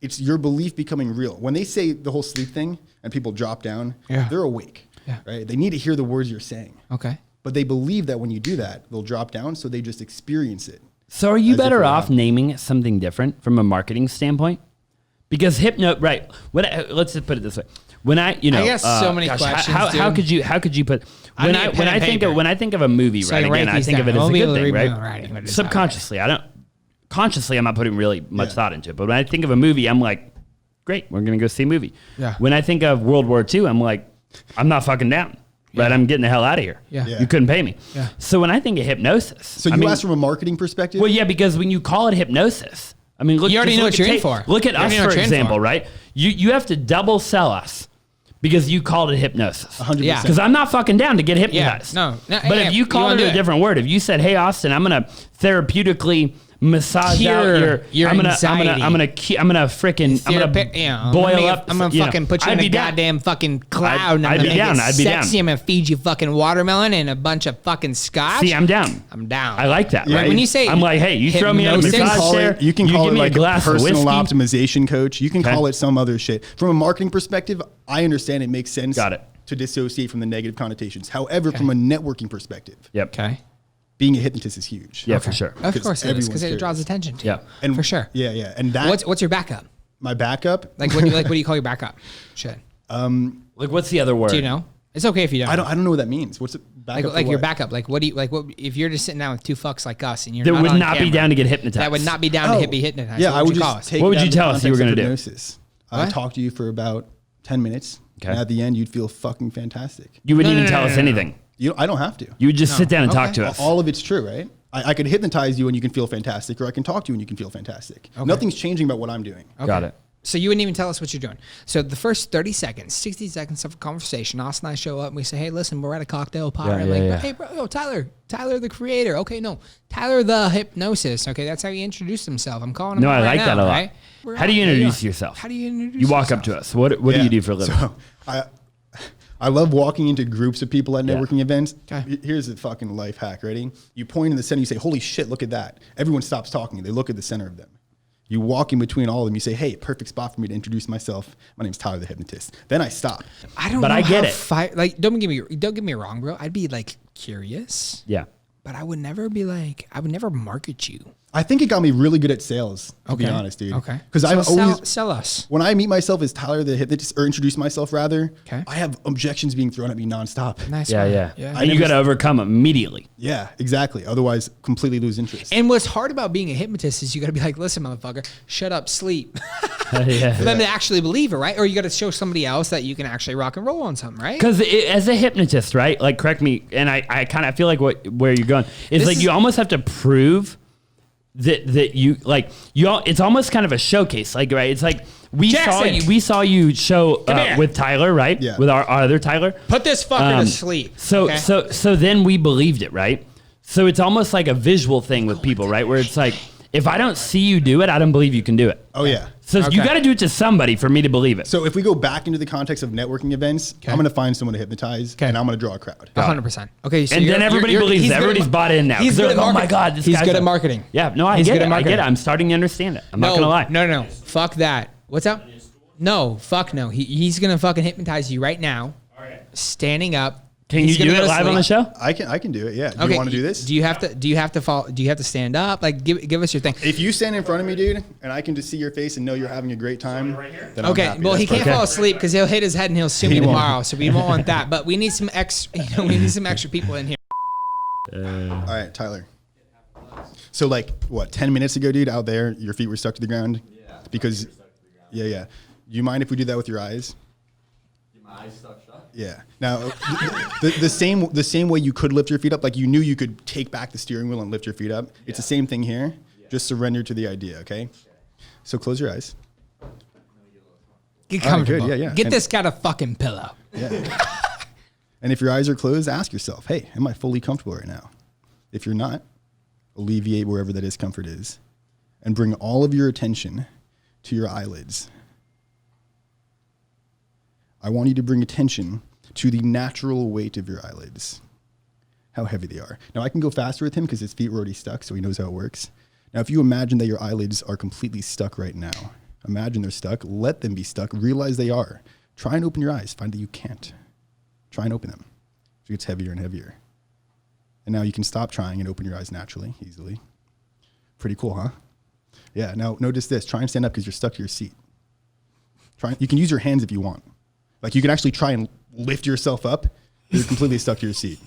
It's your belief becoming real. When they say the whole sleep thing and people drop down, they're awake, right? They need to hear the words you're saying. Okay. But they believe that when you do that, they'll drop down, so they just experience it. So are you better off naming it something different from a marketing standpoint? Because let's just put it this way. When I guess so many questions. How could you put when I think of a movie, So right? Again, I think of it as a good thing, right? Subconsciously, consciously, I'm not putting really much thought into it. But when I think of a movie, I'm like, great, we're gonna go see a movie. Yeah. When I think of World War II, I'm like, I'm not fucking down. Right, I'm getting the hell out of here. Yeah. You couldn't pay me. Yeah. So when I think of hypnosis, So you asked from a marketing perspective? well, yeah, because when you call it hypnosis, I mean, look, You already know what you're in for. Look at You already us, know what for you're in example, for. right? You have to double sell us because you called it hypnosis. 100%. Yeah. Because I'm not fucking down to get hypnotized. No, But hey, if you called wanna it do a different word, if you said, "Hey, Austin, I'm gonna therapeutically massage Cure your I'm anxiety. gonna boil up. I'm gonna fucking put you in a goddamn fucking cloud. I'd be down. I'd be sexy. I'm gonna feed you fucking watermelon and a bunch of fucking scotch. See, I'm down. I'm down. I like that. Yeah, Right? When you say I'm like, hey, you throw me in a hypnosis- massage chair. You can call give it me like a glass of personal whiskey. optimization coach. You can call it some other shit. From a marketing perspective, I understand it makes sense Got it. to dissociate from the negative connotations. However, from a networking perspective, Yep. Okay. being a hypnotist is huge. Yeah, for sure. Of course it is, everyone's because it draws curious. attention to. Yeah. And for sure. Yeah. And that What's your backup? my backup. Like what do you call your backup? Shit. Like, what's the other word? Do you know? It's okay if you don't. I don't know what that means. What's it backup? Like for your what? backup. Like what if you're just sitting down with two fucks like us and you're That not would on not be camera, down to get hypnotized. that would not be down to be hypnotized. Yeah, What I would you call just us? take. What would that you in the tell us you were context of gonna do? hypnosis. I What? talk to you for about 10 minutes. Okay. And at the end, you'd feel fucking fantastic. You wouldn't No, even no, tell no, us no, no. anything. I don't have to. You would just sit down and talk Okay. to us. All of it's true, right? I could hypnotize you and you can feel fantastic, or I can talk to you and you can feel fantastic. Nothing's changing about what I'm doing. Got it. So you wouldn't even tell us what you're doing. So the first 30 seconds, 60 seconds of a conversation, Austin and I show up and we say, hey, listen, we're at a cocktail party. Yeah, I'm yeah, like, yeah. hey, bro, yo, Tyler the creator. Okay, no, Tyler the hypnosis. Okay, that's how he introduced himself. I'm calling him No, out I right like now, that a lot. right? How do you introduce yourself? How do you introduce You walk yourself? up to us. What do you do for a living? So I love walking into groups of people at Yeah. networking events. Okay. Here's a fucking life hack. Ready? You point in the center. You say, "Holy shit! Look at that!" Everyone stops talking. They look at the center of them. You walk in between all of them. You say, "Hey, perfect spot for me to introduce myself. My name's Tyler the Hypnotist." Then I stop. I don't But know I get how it. like, don't get me wrong, bro. I'd be like curious, Yeah. but I would never be like, I would never market you. I think it got me really good at sales. To be honest, dude. Okay. Because So I've always sell us. when I meet myself as Tyler the Hypnotist, or introduce myself rather, Okay. I have objections being thrown at me nonstop. Nice. Yeah, one. yeah. And you got to overcome immediately. Yeah, exactly. Otherwise, completely lose interest. And what's hard about being a hypnotist is you got to be like, listen, motherfucker, shut up, sleep. Yeah. For them to actually believe it, right? Or you got to show somebody else that you can actually rock and roll on something, right? Because as a hypnotist, right? Like, correct me, and I kind of feel like where you're going is This like is- you almost have to prove that you like you. It's almost kind of a showcase, like right. It's like we Jackson! saw you show here. with Tyler, right? Yeah. With our other Tyler. Put this fucker to sleep. So okay? so then we believed it, right? So it's almost like a visual thing with people, right? Where it's like, if I don't see you do it, I don't believe you can do it. Oh yeah. So you Okay. got to do it to somebody for me to believe it. So if we go back into the context of networking events, I'm going to find someone to hypnotize, and I'm going to draw a crowd. 100%. Okay, so And then everybody believes he's it. good at Everybody's bought in now. He's 'Cause good they're at like, oh my marketing. God, this He's guy's good a- at marketing. Yeah, no, I He's get good it. at I get marketing. it. I'm starting to understand it. I'm not gonna lie. No. Fuck that. What's up? No, fuck no. He's gonna fucking hypnotize you right now. All right. Standing up. Can He's you do gonna it go to live on the sleep. show? I can do it. Yeah. Do Okay. you want to do this? Do you have to fall? Do you have to stand up? Like, give us your thing. If you stand in front of me, dude, and I can just see your face and know you're having a great time, then I'm Okay. happy. Well, That's he can't perfect. fall asleep because he'll hit his head and he'll sue me tomorrow. So we don't want that. But we need some we need some extra people in here. All right, Tyler. So like what? 10 minutes ago, dude, out there, your feet were stuck to the ground. Yeah. Because. Yeah. Do you mind if we do that with your eyes? My eyes stuck shut. Yeah. Now, the same way you could lift your feet up, like you knew you could take back the steering wheel and lift your feet up. It's the same thing here. Just surrender to the idea, okay? So close your eyes. Get All right, comfortable. good, yeah. Get And- this guy a fucking pillow. Yeah. And if your eyes are closed, ask yourself, hey, am I fully comfortable right now? If you're not, alleviate wherever that discomfort is and bring all of your attention to your eyelids. I want you to bring attention to the natural weight of your eyelids, how heavy they are. Now, I can go faster with him because his feet were already stuck, so he knows how it works. Now, if you imagine that your eyelids are completely stuck right now, Imagine they're stuck. Let them be stuck. Realize they are. Try and open your eyes. Find that you can't. Try and open them. It gets heavier and heavier. And now you can stop trying and open your eyes naturally, easily. Pretty cool, huh? Yeah, now notice this. Try and stand up because you're stuck to your seat. You can use your hands if you want. Like you can actually try and lift yourself up. You're completely stuck to your seat.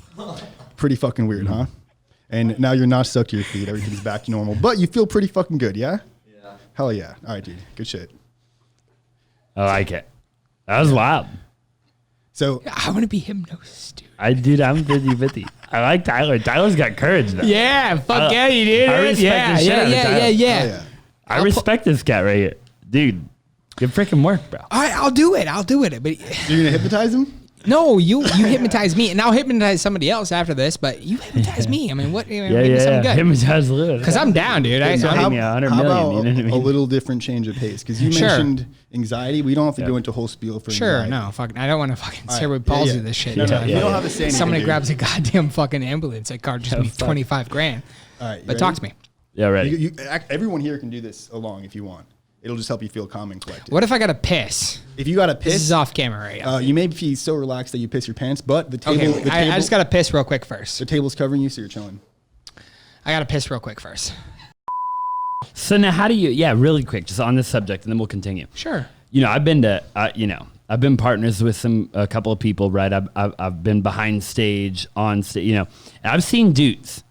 Pretty fucking weird, huh? And now you're not stuck to your feet. Everything's back to normal. But you feel pretty fucking good, yeah? Yeah. Hell yeah. All right, dude. Good shit. I like it. That was wild. So I want to be Hypnotist, dude. I'm 50-50. I like Tyler. Tyler's got courage, though. Yeah, fuck yeah, you did. I respect the shit out of Tyler. hell yeah. I respect this cat right here. Dude, good freaking work, bro. All right, I'll do it. But You're gonna hypnotize him? no, you hypnotize me, and I'll hypnotize somebody else after this. But you hypnotize me. I mean, what? Give me something good. Hypnotize Lewis. Because I'm down, dude. So How- me 100 million, about you know what I mean? a little different change of pace? Because you Sure. mentioned anxiety. We don't have to go into a whole spiel for Sure, anxiety. no, fucking. I don't want to fucking All right. cerebral Yeah, palsy yeah. this shit. No, no, until you don't have to say anything, somebody dude. grabs a goddamn fucking ambulance. That car just Oh, be fuck. 25 grand. All right, you But talk ready? to me. Yeah, right. Everyone here can do this along if you want. It'll just help you feel calm and collected. What if I got to piss? If you got to This piss, is off camera right now. you may be so relaxed that you piss your pants, but the table, Okay, the table, I just got to piss real quick first. the table's covering you, so you're chilling. I got to piss real quick first. So now how do you, really quick, just on this subject, and then we'll continue. Sure. You know, I've been partners with a couple of people, right? I've been behind stage, on stage, and I've seen dudes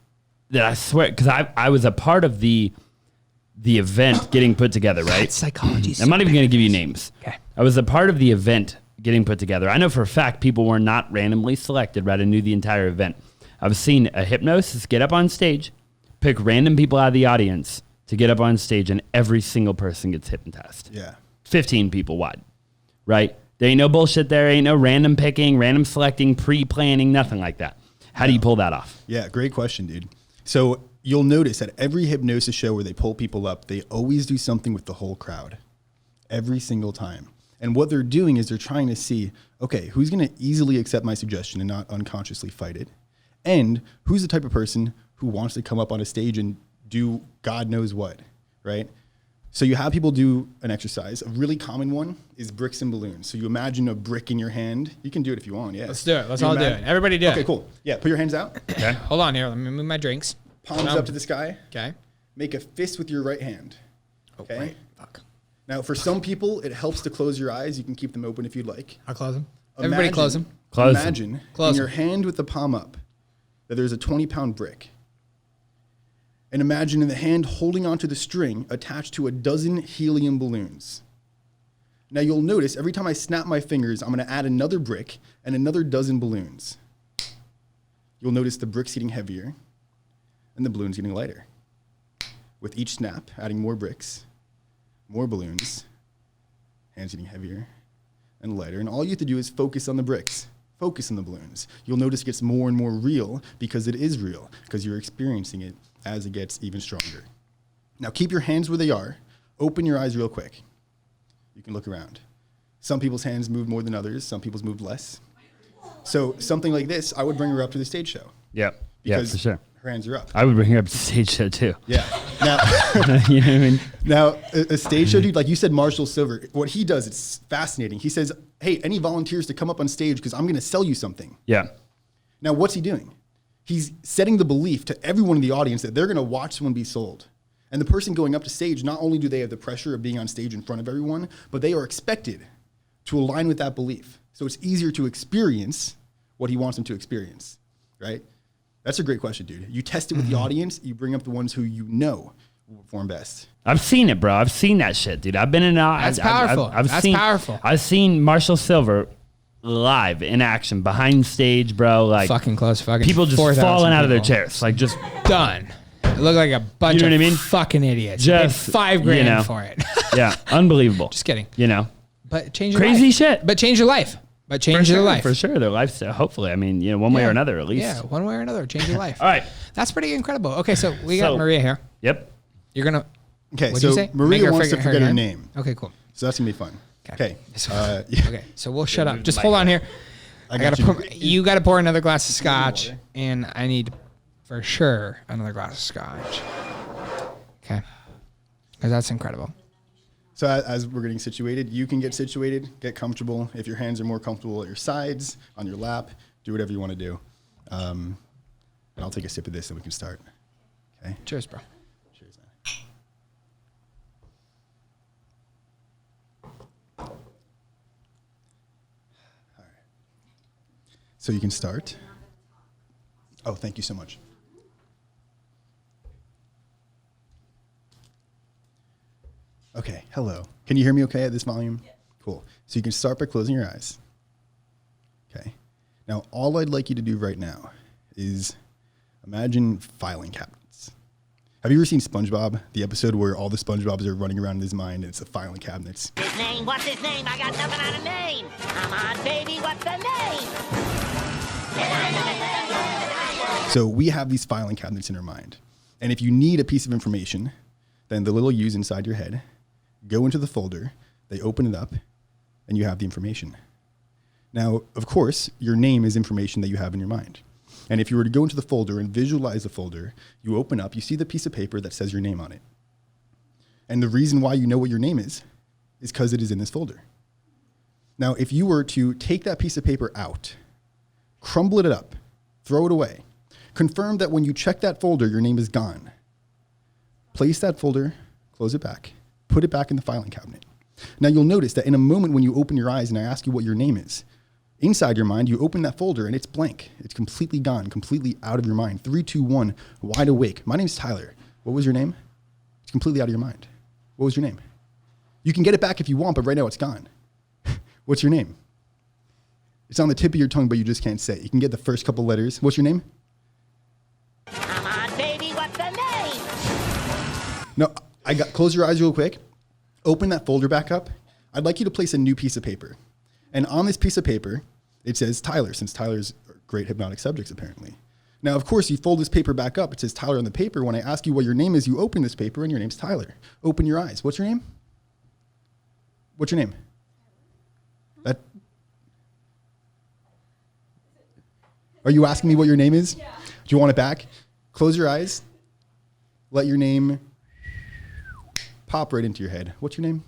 that I swear, because I was a part of the event getting put together, right? Psychology. I'm not even going to give you names. Okay. I was a part of the event getting put together. I know for a fact people were not randomly selected, right? I knew the entire event. I've seen a hypnotist get up on stage, pick random people out of the audience to get up on stage, and every single person gets hypnotized. Yeah. 15 people wide, right? There ain't no bullshit there. Ain't no random picking, random selecting, pre-planning, nothing like that. How do you pull that off? Yeah, great question, dude. So you'll notice at every hypnosis show where they pull people up, they always do something with the whole crowd. Every single time. And what they're doing is they're trying to see, okay, who's going to easily accept my suggestion and not unconsciously fight it? And who's the type of person who wants to come up on a stage and do God knows what, right? So you have people do an exercise. A really common one is bricks and balloons. So you imagine a brick in your hand. You can do it if you want, yeah. Let's do it. Let's You all do it. Everybody do it. Okay, cool. Yeah, put your hands out. Okay. Hold on here. Let me move my drinks. Palms up to the sky. Okay. Make a fist with your right hand. Okay. Oh, right. Fuck. Now, for some people, it helps to close your eyes. You can keep them open if you'd like. I'll close them. Everybody close them. Close 'em. Imagine Close in your 'em. hand with the palm up that there's a 20-pound brick. And imagine in the hand holding onto the string attached to a dozen helium balloons. Now you'll notice every time I snap my fingers, I'm going to add another brick and another dozen balloons. You'll notice the bricks getting heavier and the balloons getting lighter. With each snap, adding more bricks, more balloons, hands getting heavier and lighter. And all you have to do is focus on the bricks, focus on the balloons. You'll notice it gets more and more real because it is real, because you're experiencing it as it gets even stronger. Now keep your hands where they are. Open your eyes real quick. You can look around. Some people's hands move more than others. Some people's move less. So something like this, I would bring her up to the stage show. Yep. Because for sure. her hands are up. I would bring her up to the stage show too. Yeah. Now, You know what I mean? now a stage show dude, like you said, Marshall Silver, what he does, it's fascinating. He says, hey, any volunteers to come up on stage because I'm going to sell you something. Yeah. Now, what's he doing? He's setting the belief to everyone in the audience that they're going to watch someone be sold. And the person going up to stage, not only do they have the pressure of being on stage in front of everyone, but they are expected to align with that belief. So it's easier to experience what he wants them to experience, right? That's a great question, dude. You test it with the audience. You bring up the ones who you know will perform best. I've seen it, bro. I've seen that shit, dude. I've been in. That's powerful. That's powerful. I've seen Marshall Silver live in action, behind stage, bro. Like Fucking close. Fucking people just 4,000 falling out of their people. chairs, like just Done. It looked like a bunch You know of what I mean? fucking idiots. Just, Paid $5 grand you know. for it. yeah, unbelievable. Just kidding. You know, But change your crazy life. shit. But change your life. But change your life. for sure. Their lifestyle, hopefully. I mean, one way or another, at least. Yeah, one way or another. Change your life. All right. That's pretty incredible. Okay, so we got So- Maria here. Yep. You're going to. Okay, What'd so you say? Maria Make her wants to figure forget her name? name. Okay, cool. So that's going to be fun. Okay. Okay, so we'll shut up. Just hold on here. I got gotta you. you gotta pour another glass of scotch, and I need for sure another glass of scotch. Okay, because that's incredible. So as we're getting situated, you can get situated, get comfortable. If your hands are more comfortable at your sides, on your lap, do whatever you want to do. And I'll take a sip of this and we can start. Okay. Cheers, bro. Cheers, man. All right. So you can start. Oh, thank you so much. Okay, hello. Can you hear me okay at this volume? Yeah. Cool. So you can start by closing your eyes. Okay. Now, all I'd like you to do right now is imagine filing cabinets. Have you ever seen SpongeBob, the episode where all the SpongeBobs are running around in his mind and it's the filing cabinets? His name, what's his name? I got nothing on a name. Come on, baby, what's the name? So we have these filing cabinets in our mind. And if you need a piece of information, then the little U's inside your head go into the folder, they open it up, and you have the information. Now, of course, your name is information that you have in your mind. And if you were to go into the folder and visualize the folder, you open up, you see the piece of paper that says your name on it. And the reason why you know what your name is because it is in this folder. Now, if you were to take that piece of paper out, crumble it up, throw it away, confirm that when you check that folder, your name is gone, place that folder, close it back, put it back in the filing cabinet. Now you'll notice that in a moment when you open your eyes and I ask you what your name is, inside your mind, you open that folder and it's blank. It's completely gone, completely out of your mind. 3, 2, 1, wide awake. My name's Tyler. What was your name? It's completely out of your mind. What was your name? You can get it back if you want, but right now it's gone. What's your name? It's on the tip of your tongue, but you just can't say it. You can get the first couple letters. What's your name? Come on, baby, what's the name? No, close your eyes real quick. Open that folder back up. I'd like you to place a new piece of paper. And on this piece of paper, it says Tyler, since Tyler's great hypnotic subjects, apparently. Now, of course, you fold this paper back up. It says Tyler on the paper. When I ask you what your name is, you open this paper and your name's Tyler. Open your eyes. What's your name? What's your name? Are you asking me what your name is? Yeah. Do you want it back? Close your eyes. Let your name pop right into your head. What's your name?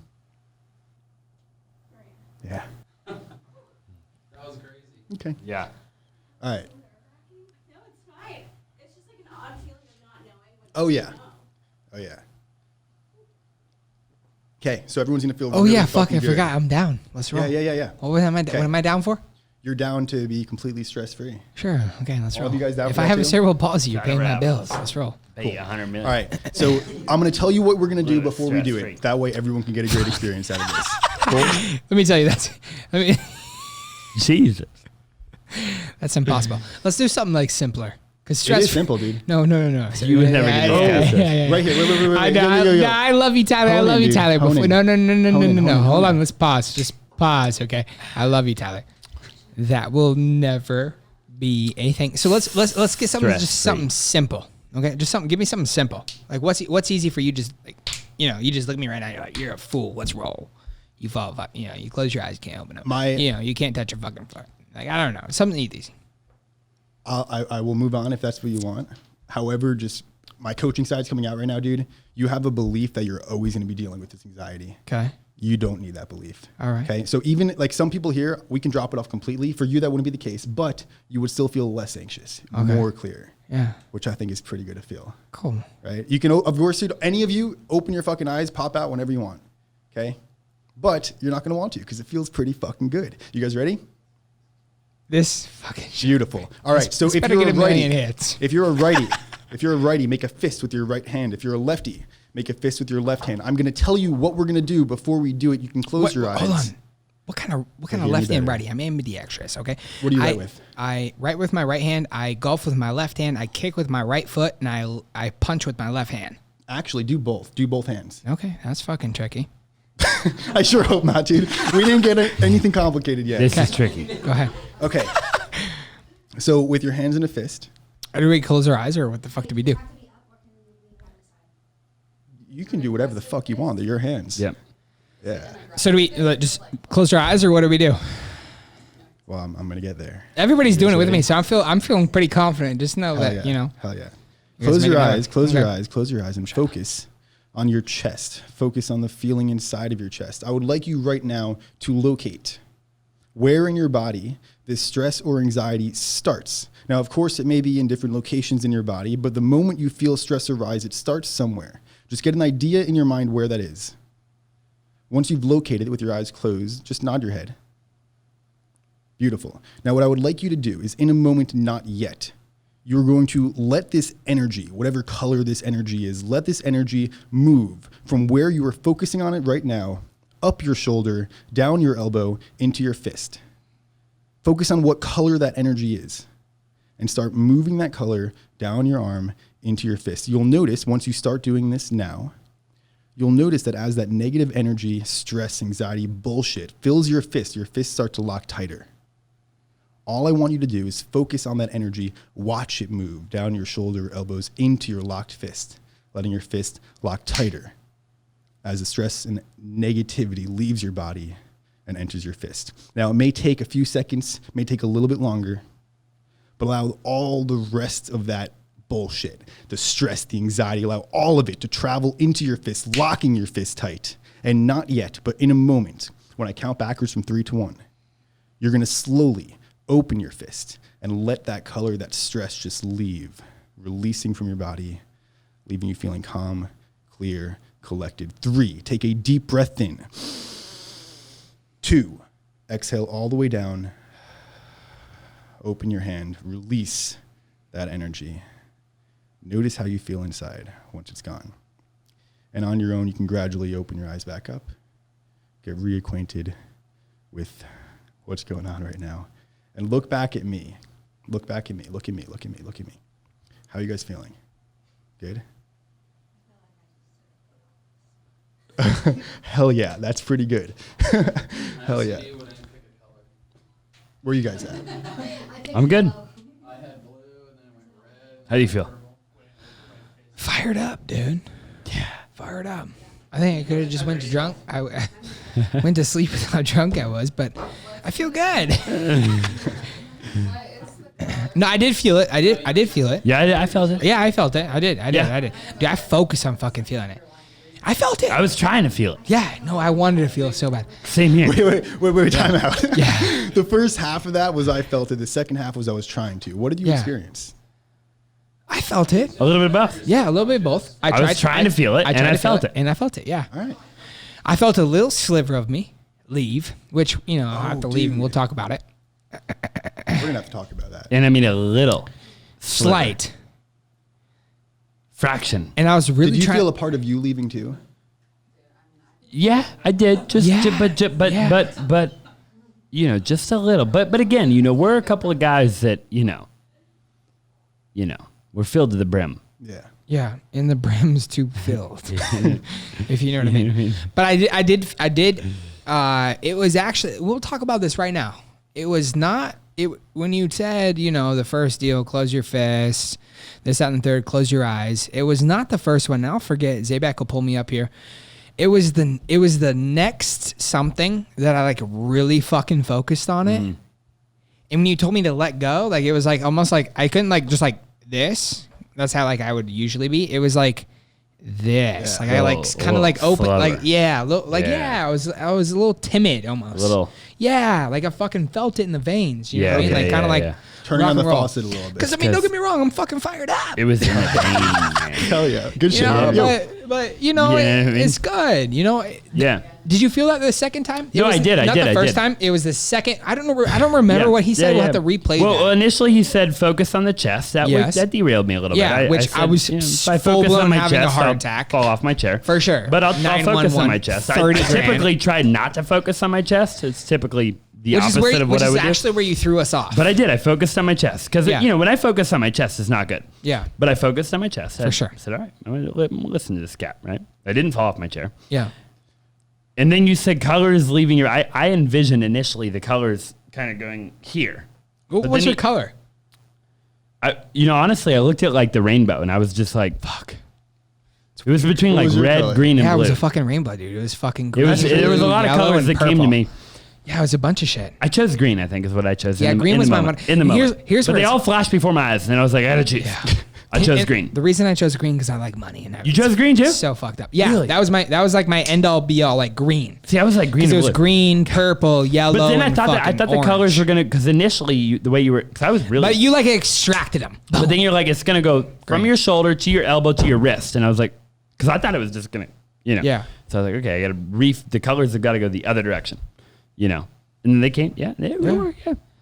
Yeah. That was crazy. Okay. Yeah. All right. No, it's fine. It's just like an odd feeling of not knowing what Oh, yeah. Oh, yeah. Okay, so everyone's going to feel Oh, really yeah, fuck, I good. forgot. I'm down. Let's roll. Yeah. What am I down for? You're down to be completely stress-free. Sure. Okay, let's All roll. of you guys down if for I that have a too? cerebral palsy, you're Gotta paying my wrap. bills. Let's roll. Pay you $100 million. All right, so I'm going to tell you what we're going to do Little before we do stress-free. it. That way everyone can get a great experience out of this. Cool? Let me tell you Jesus. that's impossible. Let's do something like simpler. Because It stress. is simple, dude. No. You would never get discussed this. Right here. Wait. I know. Go. I love you, Tyler. I Hone love in, you, dude. Tyler. Hone Before, in. no. Hone in. Hold on. Let's pause. Just pause. Okay. I love you, Tyler. That will never be a thing. So let's get something Stress-free. just something simple. Okay. Just something. Give me something simple. Like what's easy for you? Just like you just look at me right now. You're like, you're a fool. Let's roll. You fall. You close your eyes. You can't open up. You can't touch your fucking floor. Like I don't know. Something easy. I will move on if that's what you want. However, just my coaching side's coming out right now, dude. You have a belief that you're always going to be dealing with this anxiety. Okay. You don't need that belief. All right. Okay. So even like some people here, we can drop it off completely. For you, that wouldn't be the case, but you would still feel less anxious, more clear. Yeah. Which I think is pretty good to feel. Cool. Right. You can, of course, any of you open your fucking eyes, pop out whenever you want. Okay. But you're not going to want to because it feels pretty fucking good. You guys ready? This fucking shit. Beautiful. All right. So This if better you're get a a million righty, hits. if you're a righty, make a fist with your right hand. If you're a lefty, make a fist with your left hand. I'm going to tell you what we're going to do before we do it. You can close your eyes. Hold on. What kind of Give me lefty and better. righty? I'm ambidextrous. Okay. What do you write with? I write with my right hand. I golf with my left hand. I kick with my right foot, and I punch with my left hand. Actually, do both. Do both hands. Okay, that's fucking tricky. I sure hope not, dude. We didn't get anything complicated yet. This is tricky. Go ahead. Okay. So with your hands in a fist, Do we close our eyes, or what the fuck do we do? you can do whatever the fuck you want. They're your hands. Yep. Yeah. So do we just close our eyes, or what do we do? Well, I'm going to get there. Everybody's doing it with ready? me, so I'm feeling pretty confident. Just know Hell that yeah. you know. Hell yeah. You guys Close make your it eyes. happen. Close your Okay. eyes. Close your eyes and focus on your chest. Focus on the feeling inside of your chest. I would like you right now to locate where in your body this stress or anxiety starts. Now, of course, it may be in different locations in your body, but the moment you feel stress arise, it starts somewhere. Just get an idea in your mind where that is. Once you've located it with your eyes closed, just nod your head. Beautiful. Now, what I would like you to do is, in a moment, not yet, you're going to let this energy, whatever color this energy is, let this energy move from where you are focusing on it right now, up your shoulder, down your elbow, into your fist. Focus on what color that energy is and start moving that color down your arm into your fist. You'll notice once you start doing this now, you'll notice that as that negative energy, stress, anxiety, bullshit fills your fists start to lock tighter. All I want you to do is focus on that energy, watch it move down your shoulder, elbows, into your locked fist, letting your fist lock tighter as the stress and negativity leaves your body and enters your fist. Now, it may take a few seconds, may take a little bit longer, but allow all the rest of that bullshit, the stress, the anxiety, allow all of it to travel into your fist, locking your fist tight. And not yet, but in a moment, when I count backwards from 3 to 1, you're going to slowly open your fist and let that color, that stress just leave, releasing from your body, leaving you feeling calm, clear, collected. 3, take a deep breath in. 2, exhale all the way down. Open your hand, release that energy. Notice how you feel inside once it's gone. And on your own, you can gradually open your eyes back up, get reacquainted with what's going on right now. And look back at me. Look back at me. Look at me. Look at me. Look at me. How are you guys feeling? Good? Hell yeah. That's pretty good. Hell yeah. Where are you guys at? I'm good. I had blue and then it went red. How do you feel? Fired up, dude. Yeah, fired up. I think I could have just went to drunk. I went to sleep with how drunk I was, but I feel good. No, I did feel it. I did feel it. Yeah, I felt it. Yeah, I felt it. I did. Yeah. Dude, I focused on fucking feeling it. I felt it. I was trying to feel it. Yeah, no, I wanted to feel it so bad. Same here. Wait, time out. Yeah. The first half of that was I felt it. The second half was I was trying to. What did you experience? I felt it. A little bit of both. Yeah, a little bit of both. I was trying to feel it, and I felt it. And I felt it, yeah. All right. I felt a little sliver of me leave, which, I'll have to leave and dude. we'll talk about it. We're going to have to talk about that. And I mean a little. Slight. Fraction. And I was really Did you trying. feel a part of you leaving too? Yeah, I did. Just but just a little. But again, we're a couple of guys that, we're filled to the brim. Yeah. Yeah, and the brim's too filled, if you know what I mean. But I did. It was actually. We'll talk about this right now. It was not. When you said, the first deal, close your fist, this, that, and the third, close your eyes. It was not the first one. Now forget. Zaback will pull me up here. It was the next something that I really fucking focused on it. And when you told me to let go, it was almost like I couldn't just this. That's how I would usually be. It was like this. Yeah. I kind of open flubber. I was a little timid almost. Yeah, I fucking felt it in the veins. You know what I mean? Yeah. Turning on the faucet a little bit. Because don't get me wrong, I'm fucking fired up. It was in the vein, man. Hell yeah. Good shit. But it's good. Yeah. Did you feel that the second time? No, I did. Not the first time. It was the second. I don't remember what he said. We'll have to replay Well, that. Initially he said focus on the chest. That derailed me a little bit. I was if I full focus blown on my having a chest, heart I'll attack. fall off my chair. For sure. But I'll focus on my chest. I 30 grand. typically try not to focus on my chest. It's typically the opposite of what I would do. Which is actually where you threw us off. But I did. I focused on my chest. Because, when I focus on my chest, it's not good. Yeah. But I focused on my chest. For sure. I said, all right, I'm going to listen to this cat, right? I didn't fall off my chair. Yeah. And then you said colors leaving your... I envisioned initially the colors kind of going here. What's your color? Honestly, I looked at the rainbow and I was just like, fuck. It was between What was your red, color? green, and Yeah, it blue. was a fucking rainbow, dude. It was fucking There was a lot of colors that came to me. Yeah, it was a bunch of shit. I chose green, I think, is what I chose. Yeah, green was my one. In the moment. Here's but where they all flashed before my eyes, and I was like, I had to choose. Yeah. I chose And green. The reason I chose green because I like money and You chose green too? So fucked up. Yeah, Really? that was like my end all be all, like green. See, I was like green. Because it and was blue. green, purple, yellow. But then and I thought the orange. colors were gonna, because initially the way you were, because I was really. But you like extracted them. But then you're like, it's gonna go from your shoulder to your elbow to your wrist, and I was like, because I thought it was just gonna, Yeah. So I was like, okay, I gotta the colors have got to go the other direction, And then they came, they were,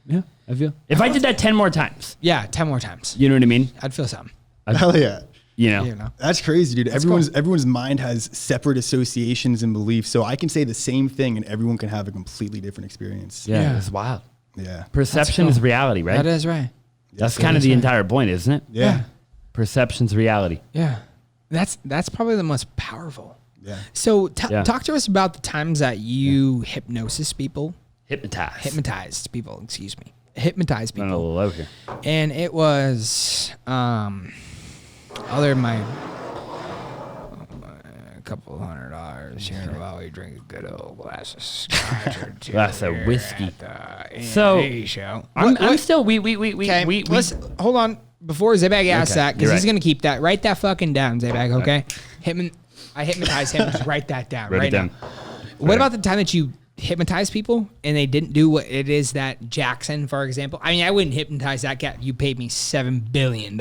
yeah. I feel if I did that 10 more times, Yeah, 10 more times. you know what I mean? I'd feel something. Hell yeah. You know. That's crazy, dude. cool. Everyone's mind has separate associations and beliefs. So I can say the same thing and everyone can have a completely different experience. Yeah, Yeah. it's wild. Yeah. Perception cool. is reality, right? That is right. That's kind of the entire point, isn't it? Yeah. Perception's reality. Yeah. That's probably the most powerful. Yeah. So Yeah. talk to us about the times that you hypnosis people, Hypnotized people, excuse me. Running Hypnotize a people. little low here. And it was other than my couple $100 here while we drink a good old glass of scotch or two. Glass of here whiskey. at the So, A&A show. I'm still we Okay, hold on. Before Zaback asks Okay, that, because you're he's right. going to keep that. Write that fucking down, Zaback, okay? I hypnotize him. Just write that down Write right it down. now. What about the time that you hypnotize people and they didn't do what it is that Jackson, for example? I mean, I wouldn't hypnotize that cat. You paid me $7 billion,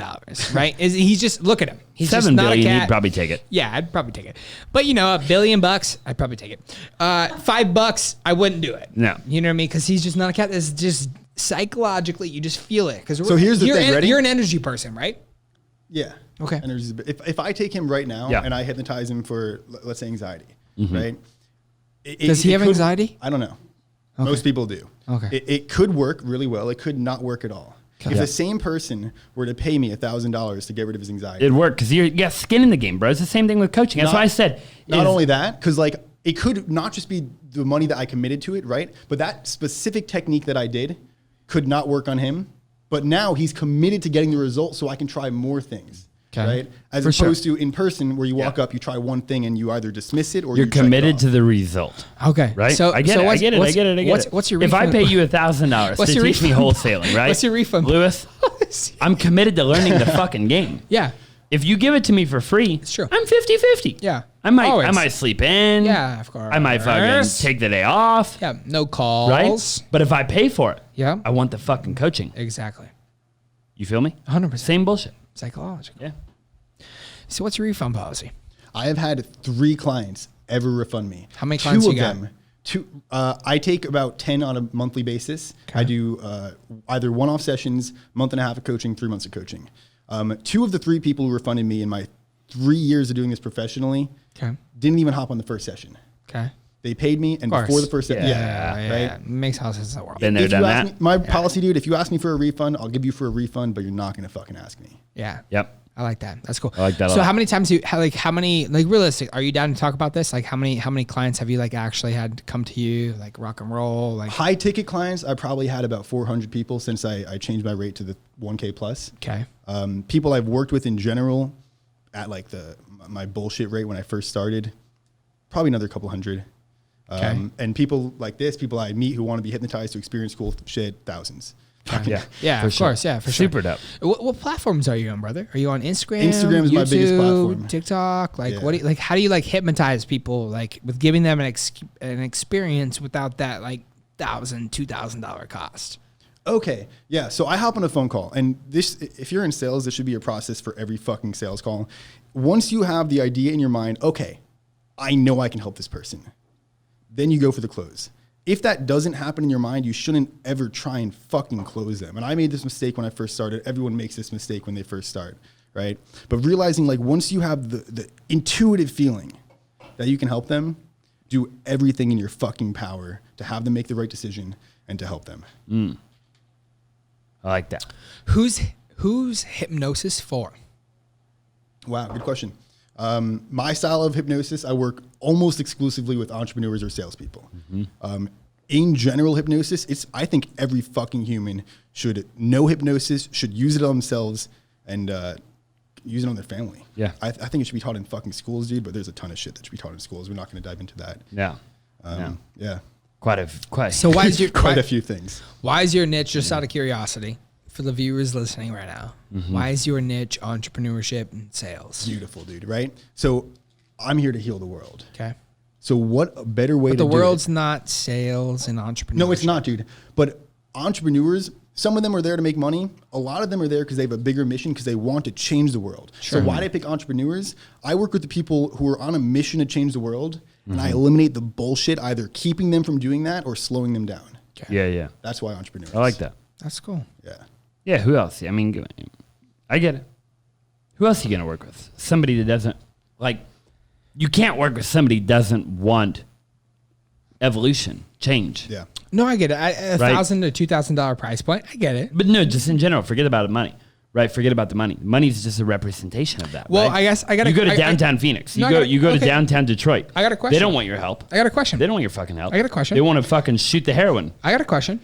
right? He's just, look at him. He's just $7 not billion. a cat. You'd probably take it. Yeah, I'd probably take it. But $1 billion, I'd probably take it. $5, I wouldn't do it. No. You know what I mean? Because he's just not a cat. It's just psychologically, you just feel it. So here's the thing, ready? You're an energy person, right? Yeah. Okay. Energy's if I take him right now Yeah. and I hypnotize him for, let's say, anxiety, right? Does he have could- anxiety? I don't know. Most people do. Okay. It could work really well. It could not work at all. If the same person were to pay me $1,000 to get rid of his anxiety, It'd work because you got skin in the game, bro. It's the same thing with coaching. That's Not- why I said. not is- only that, because like it could not just be the money that I committed to it, right? But that specific technique that I did could not work on him. But now he's committed to getting the result, so I can try more things. Okay. Right, as For opposed to in person where you walk Yeah. up, you try one thing, and you either dismiss it or you're you check it committed off. to the result. Okay. Right? So I get so it. I what's- get it. I what's- get it. I get what's- it. What's your If I refund? pay you $1,000 What's to your teach me refund? wholesaling, right? What's your refund Lewis? I'm committed to learning the fucking game. Yeah. If you give it to me for free, It's true. I'm 50-50. Yeah. I might Always. sleep in. Yeah, of course. I might fucking take the day off. Yeah, no calls. Right? But if I pay for it, Yeah. I want the fucking coaching. Exactly. You feel me? 100%. Same bullshit. Psychological. Yeah. So what's your refund policy? I have had 3 clients ever refund me. How many clients Two you of got? them. I take about 10 on a monthly basis. Okay. I do either one-off sessions, month and a half of coaching, 3 months of coaching. 2 of the 3 people who refunded me in my 3 years of doing this professionally Okay. didn't even hop on the first session. Okay. They paid me, and course. before the first session, Yeah. right? Makes all sense in the world. Been there, If you done ask that. me, my policy, dude, if you ask me for a refund, I'll give you for a refund, but you're not going to fucking ask me. Yeah. Yep. I like that. That's cool. I like that a So lot. how many times how many realistic, are you down to talk about this? Like how many clients have you like actually had come to you, like rock and roll? Like High ticket clients, I probably had about 400 people since I changed my rate to the 1K plus. okay. People I've worked with in general at like my bullshit rate when I first started, probably another couple hundred. Okay. And people like this, people I meet who want to be hypnotized to experience cool shit, thousands. Yeah. Yeah, For of sure. course. Yeah, for Super sure. dope. What platforms are you on, brother? Are you on Instagram? Instagram is my biggest YouTube, platform. TikTok. Like Yeah. what? How do you like hypnotize people? Like with giving them an experience without that like $1,000, $2,000 cost. Okay. Yeah. So I hop on a phone call, and this, if you're in sales, this should be a process for every fucking sales call. Once you have the idea in your mind, okay, I know I can help this person, then you go for the close. If that doesn't happen in your mind, you shouldn't ever try and fucking close them. And I made this mistake when I first started. Everyone makes this mistake when they first start, right? But realizing like once you have the intuitive feeling that you can help them, do everything in your fucking power to have them make the right decision and to help them. I like that. Who's hypnosis for? Wow, good question. My style of hypnosis, I work almost exclusively with entrepreneurs or salespeople. In general, hypnosis, I think every fucking human should know hypnosis, should use it on themselves, and use it on their family. Yeah. I think it should be taught in fucking schools, dude, but there's a ton of shit that should be taught in schools. We're not going to dive into that. Yeah. Yeah. Quite. So why is your Quite a few things. Why is your niche, just out of curiosity, for the viewers listening right now, why is your niche entrepreneurship and sales? Beautiful, dude, right? So I'm here to heal the world. Okay. So what better way to The do world's it? not sales and entrepreneurship. No, it's not, dude. But entrepreneurs, some of them are there to make money. A lot of them are there because they have a bigger mission because they want to change the world. Sure. So why do I pick entrepreneurs? I work with the people who are on a mission to change the world, and I eliminate the bullshit, either keeping them from doing that or slowing them down. Yeah. That's why entrepreneurs. I like that. That's cool. Yeah. Yeah, who else? I mean, I get it. Who else are you going to work with? Somebody that doesn't, like, you can't work with somebody that doesn't want evolution, change. Yeah. No, I get it. A Right. $1,000 to $2,000 price point. I get it. But no, just in general, forget about the money, right? Forget about the money. Money is just a representation of that. Well, right? I guess I gotta- You go to I- downtown Phoenix. No, You go okay. to downtown Detroit. I got a question. They don't want your help. I got a question. They don't want your fucking help. I got a question. They want to fucking shoot the heroin. I got a question.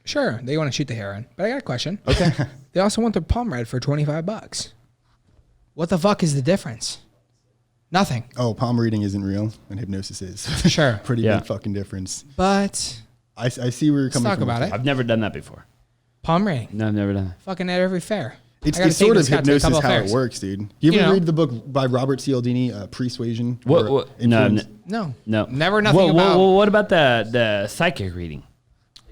Sure, they want to shoot the heroin, but I got a question. Okay. They also want their palm read for $25. What the fuck is the difference? Nothing. Oh, palm reading isn't real, and hypnosis is. Sure. Pretty Yeah. big fucking difference. But I see where you're coming talk from. about it. I've never done that before. palm reading. No, I've never done that. Fucking at every fair. It's I gotta take sort of this guy to a hypnosis couple how fairs. it works, dude. You ever You know. read the book by Robert Cialdini, Persuasion? What? or No, Influence? No. no. Never nothing about What about the psychic reading?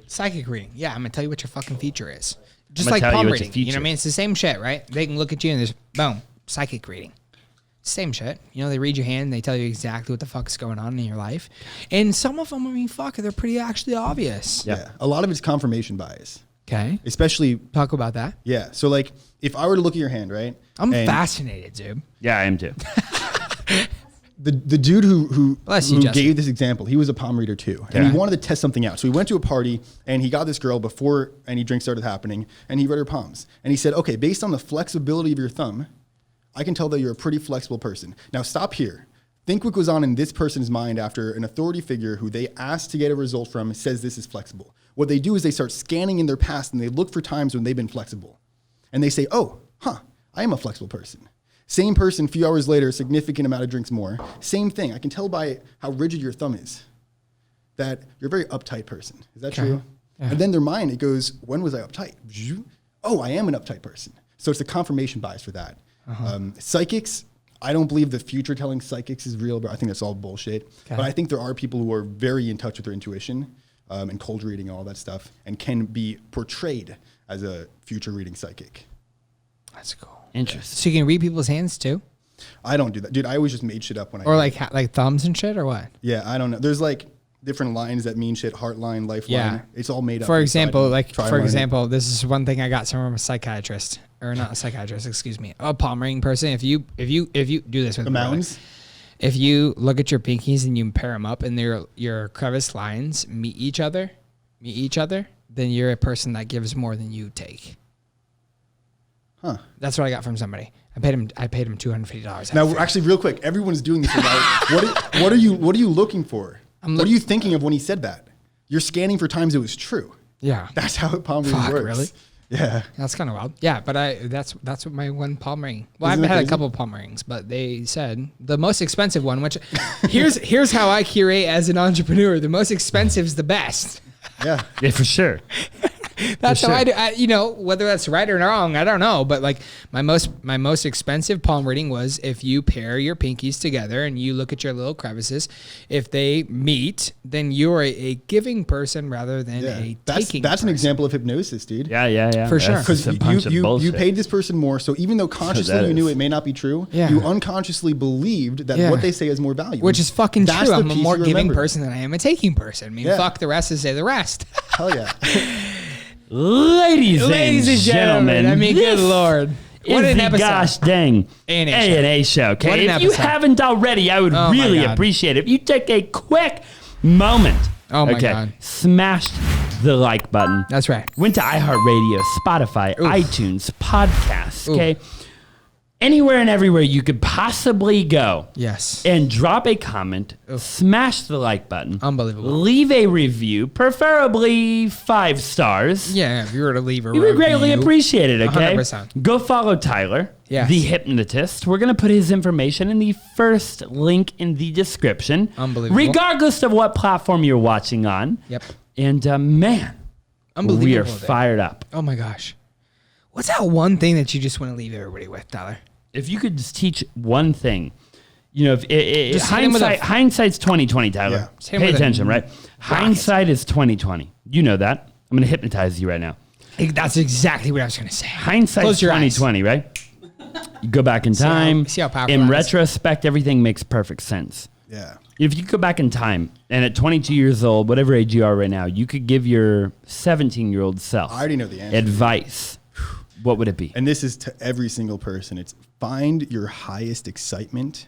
psychic reading. Yeah, I'm going to tell you what your fucking feature is. Just I'm gonna like tell you palm what your reading. You know what I feature- mean? It's the same shit, right? They can look at you and there's, boom, psychic reading. Same shit. You know, they read your hand and they tell you exactly what the fuck's going on in your life. And some of them, I mean, fuck, they're pretty actually obvious. Yeah. Yeah. A lot of it's confirmation bias, Okay. especially, Talk about that. yeah. So, like, if I were to look at your hand, right? I'm and fascinated, dude. Yeah, I am too. The dude who Bless you, Justin. gave this example, he was a palm reader too. And Yeah. he wanted to test something out. So he went to a party and he got this girl before any drinks started happening and he read her palms. And he said, okay, based on the flexibility of your thumb, I can tell that you're a pretty flexible person. Now stop here. Think what goes on in this person's mind after an authority figure who they asked to get a result from says this is flexible. What they do is they start scanning in their past and they look for times when they've been flexible. And they say, oh, I am a flexible person. Same person, a few hours later, significant amount of drinks more. Same thing. I can tell by how rigid your thumb is that you're a very uptight person. Is that true? Yeah. And then their mind, it goes, when was I uptight? Oh, I am an uptight person. So it's a confirmation bias for that. Psychics, I don't believe the future telling psychics is real, but I think that's all bullshit. Okay. But I think there are people who are very in touch with their intuition and cold reading, all that stuff, and can be portrayed as a future reading psychic. That's cool. Interesting. So you can read people's hands too? I don't do that. Dude, I always just made shit up when I Or like thumbs and shit or what? Yeah, I don't know. There's like different lines that mean shit, heart line, lifeline. Yeah. It's all made up. For inside. example, like Try for line. example, this is one thing I got from a psychiatrist, or not a psychiatrist, excuse me, a palm reading person. If you do this with The me, by the way. mounds. If you look at your pinkies and you pair them up and your crevice lines meet each other, then you're a person that gives more than you take. Huh. That's what I got from somebody. I paid him $250. Now, actually, real quick, everyone's doing this. What are you looking for? What are you thinking of when he said that? You're scanning for times it was true. Yeah, That's how palm reading Fuck, works. really? Yeah. that's kind of wild. Yeah, but that's what my one palm ring. Well, Isn't I've that had a crazy? couple of palm rings, but they said the most expensive one. Which here's how I curate as an entrepreneur. The most expensive is the best. Yeah. Yeah, for sure. That's For how I sure. do. Whether that's right or wrong, I don't know. But like my most expensive palm reading was if you pair your pinkies together and you look at your little crevices. If they meet, then you're a giving person rather than a taking. That's an person. example of hypnosis, dude. Yeah. For sure. That's Because a bunch of you bullshit. paid this person more, so even though consciously that you knew is. it may not be true, Yeah. you unconsciously believed that Yeah. what they say has more value. Which is fucking That's true. the I'm a piece more you giving remember. person than I am a taking person. I mean, Yeah. fuck the rest and say the rest. Hell yeah. Ladies and gentlemen, I mean, good this lord. What is an the episode. gosh dang A&A A&A show. What Okay, an if you episode. haven't already, I would Oh my really God. appreciate it if you take a quick moment. Oh my okay, God. smashed the like button. That's right. Went to iHeartRadio, Spotify, Oof. iTunes, podcasts. Oof. Okay, anywhere and everywhere you could possibly go. Yes. And drop a comment, smash the like button. Unbelievable. Leave a review, preferably 5 stars. Yeah, if you were to leave a We would greatly review. appreciate it, okay? 100%. Go follow Tyler, Yes. the Hypnotist. We're going to put his information in the first link in the description. Unbelievable. Regardless of what platform you're watching on. Yep. And man, Unbelievable. we are dude. fired up. Oh my gosh. What's that one thing that you just want to leave everybody with, Tyler? If you could just teach one thing, you know, Just hit him with hindsight's 20/20, Tyler. Yeah. Just hit him Pay with a attention, right? Hindsight is 20/20. You know that. I'm going to hypnotize you right now. That's exactly what I was going to say. Hindsight's Close your eyes. 20/20, right? You go back in time. see how powerful in that is. retrospect, everything makes perfect sense. Yeah. If you go back in time and at 22 years old, whatever age you are right now, you could give your 17-year-old self I already know the answer. advice. What would it be? And this is to every single person. It's find your highest excitement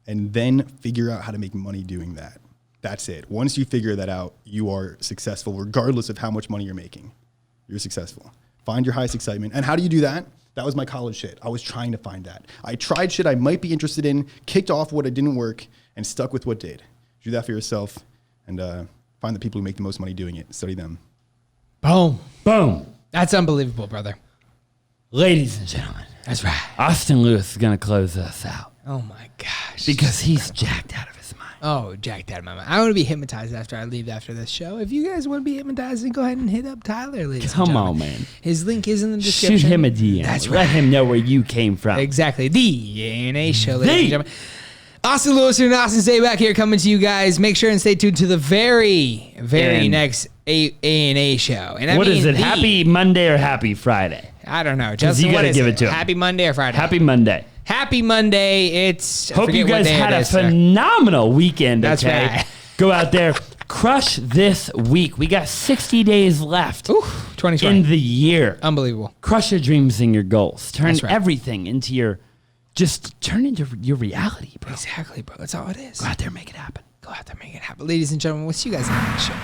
and then figure out how to make money doing that. That's it. Once you figure that out, you are successful regardless of how much money you're making. You're successful. Find your highest excitement. And how do you do that? That was my college shit. I was trying to find that. I tried shit I might be interested in, kicked off what it didn't work, and stuck with what did. Do that for yourself and find the people who make the most money doing it. Study them. Boom. Boom. That's unbelievable, brother. Ladies and gentlemen, That's right. Austin Lewis is going to close us out Oh, my gosh. because he's jacked out of his mind. Oh, jacked out of my mind. I want to be hypnotized after I leave after this show. If you guys want to be hypnotized, then go ahead and hit up Tyler, ladies and Come gentlemen. on, man. His link is in the description. Shoot him a DM. That's Let right. him know where you came from. Exactly. The A&A show, ladies The- and gentlemen. Austin Lewis and Austin Zaback here coming to you guys. Make sure and stay tuned to the very And- next A&A show. And What is it? Happy Monday or happy Friday? I don't know. Justin, you what gotta is give it? it to him. Happy Monday or Friday? Happy Monday. Happy Monday. It's I Hope you forget what guys day had it a is, sir. phenomenal weekend. That's okay? right. Go out there, crush this week. We got 60 days left Ooh, 2020. in the year. Unbelievable. Crush your dreams and your goals. Turn That's right. everything into your, just turn into your reality, bro. Exactly, bro. That's all it is. Go out there, make it happen. Go out there, make it happen. Ladies and gentlemen, we'll see you guys in the next show.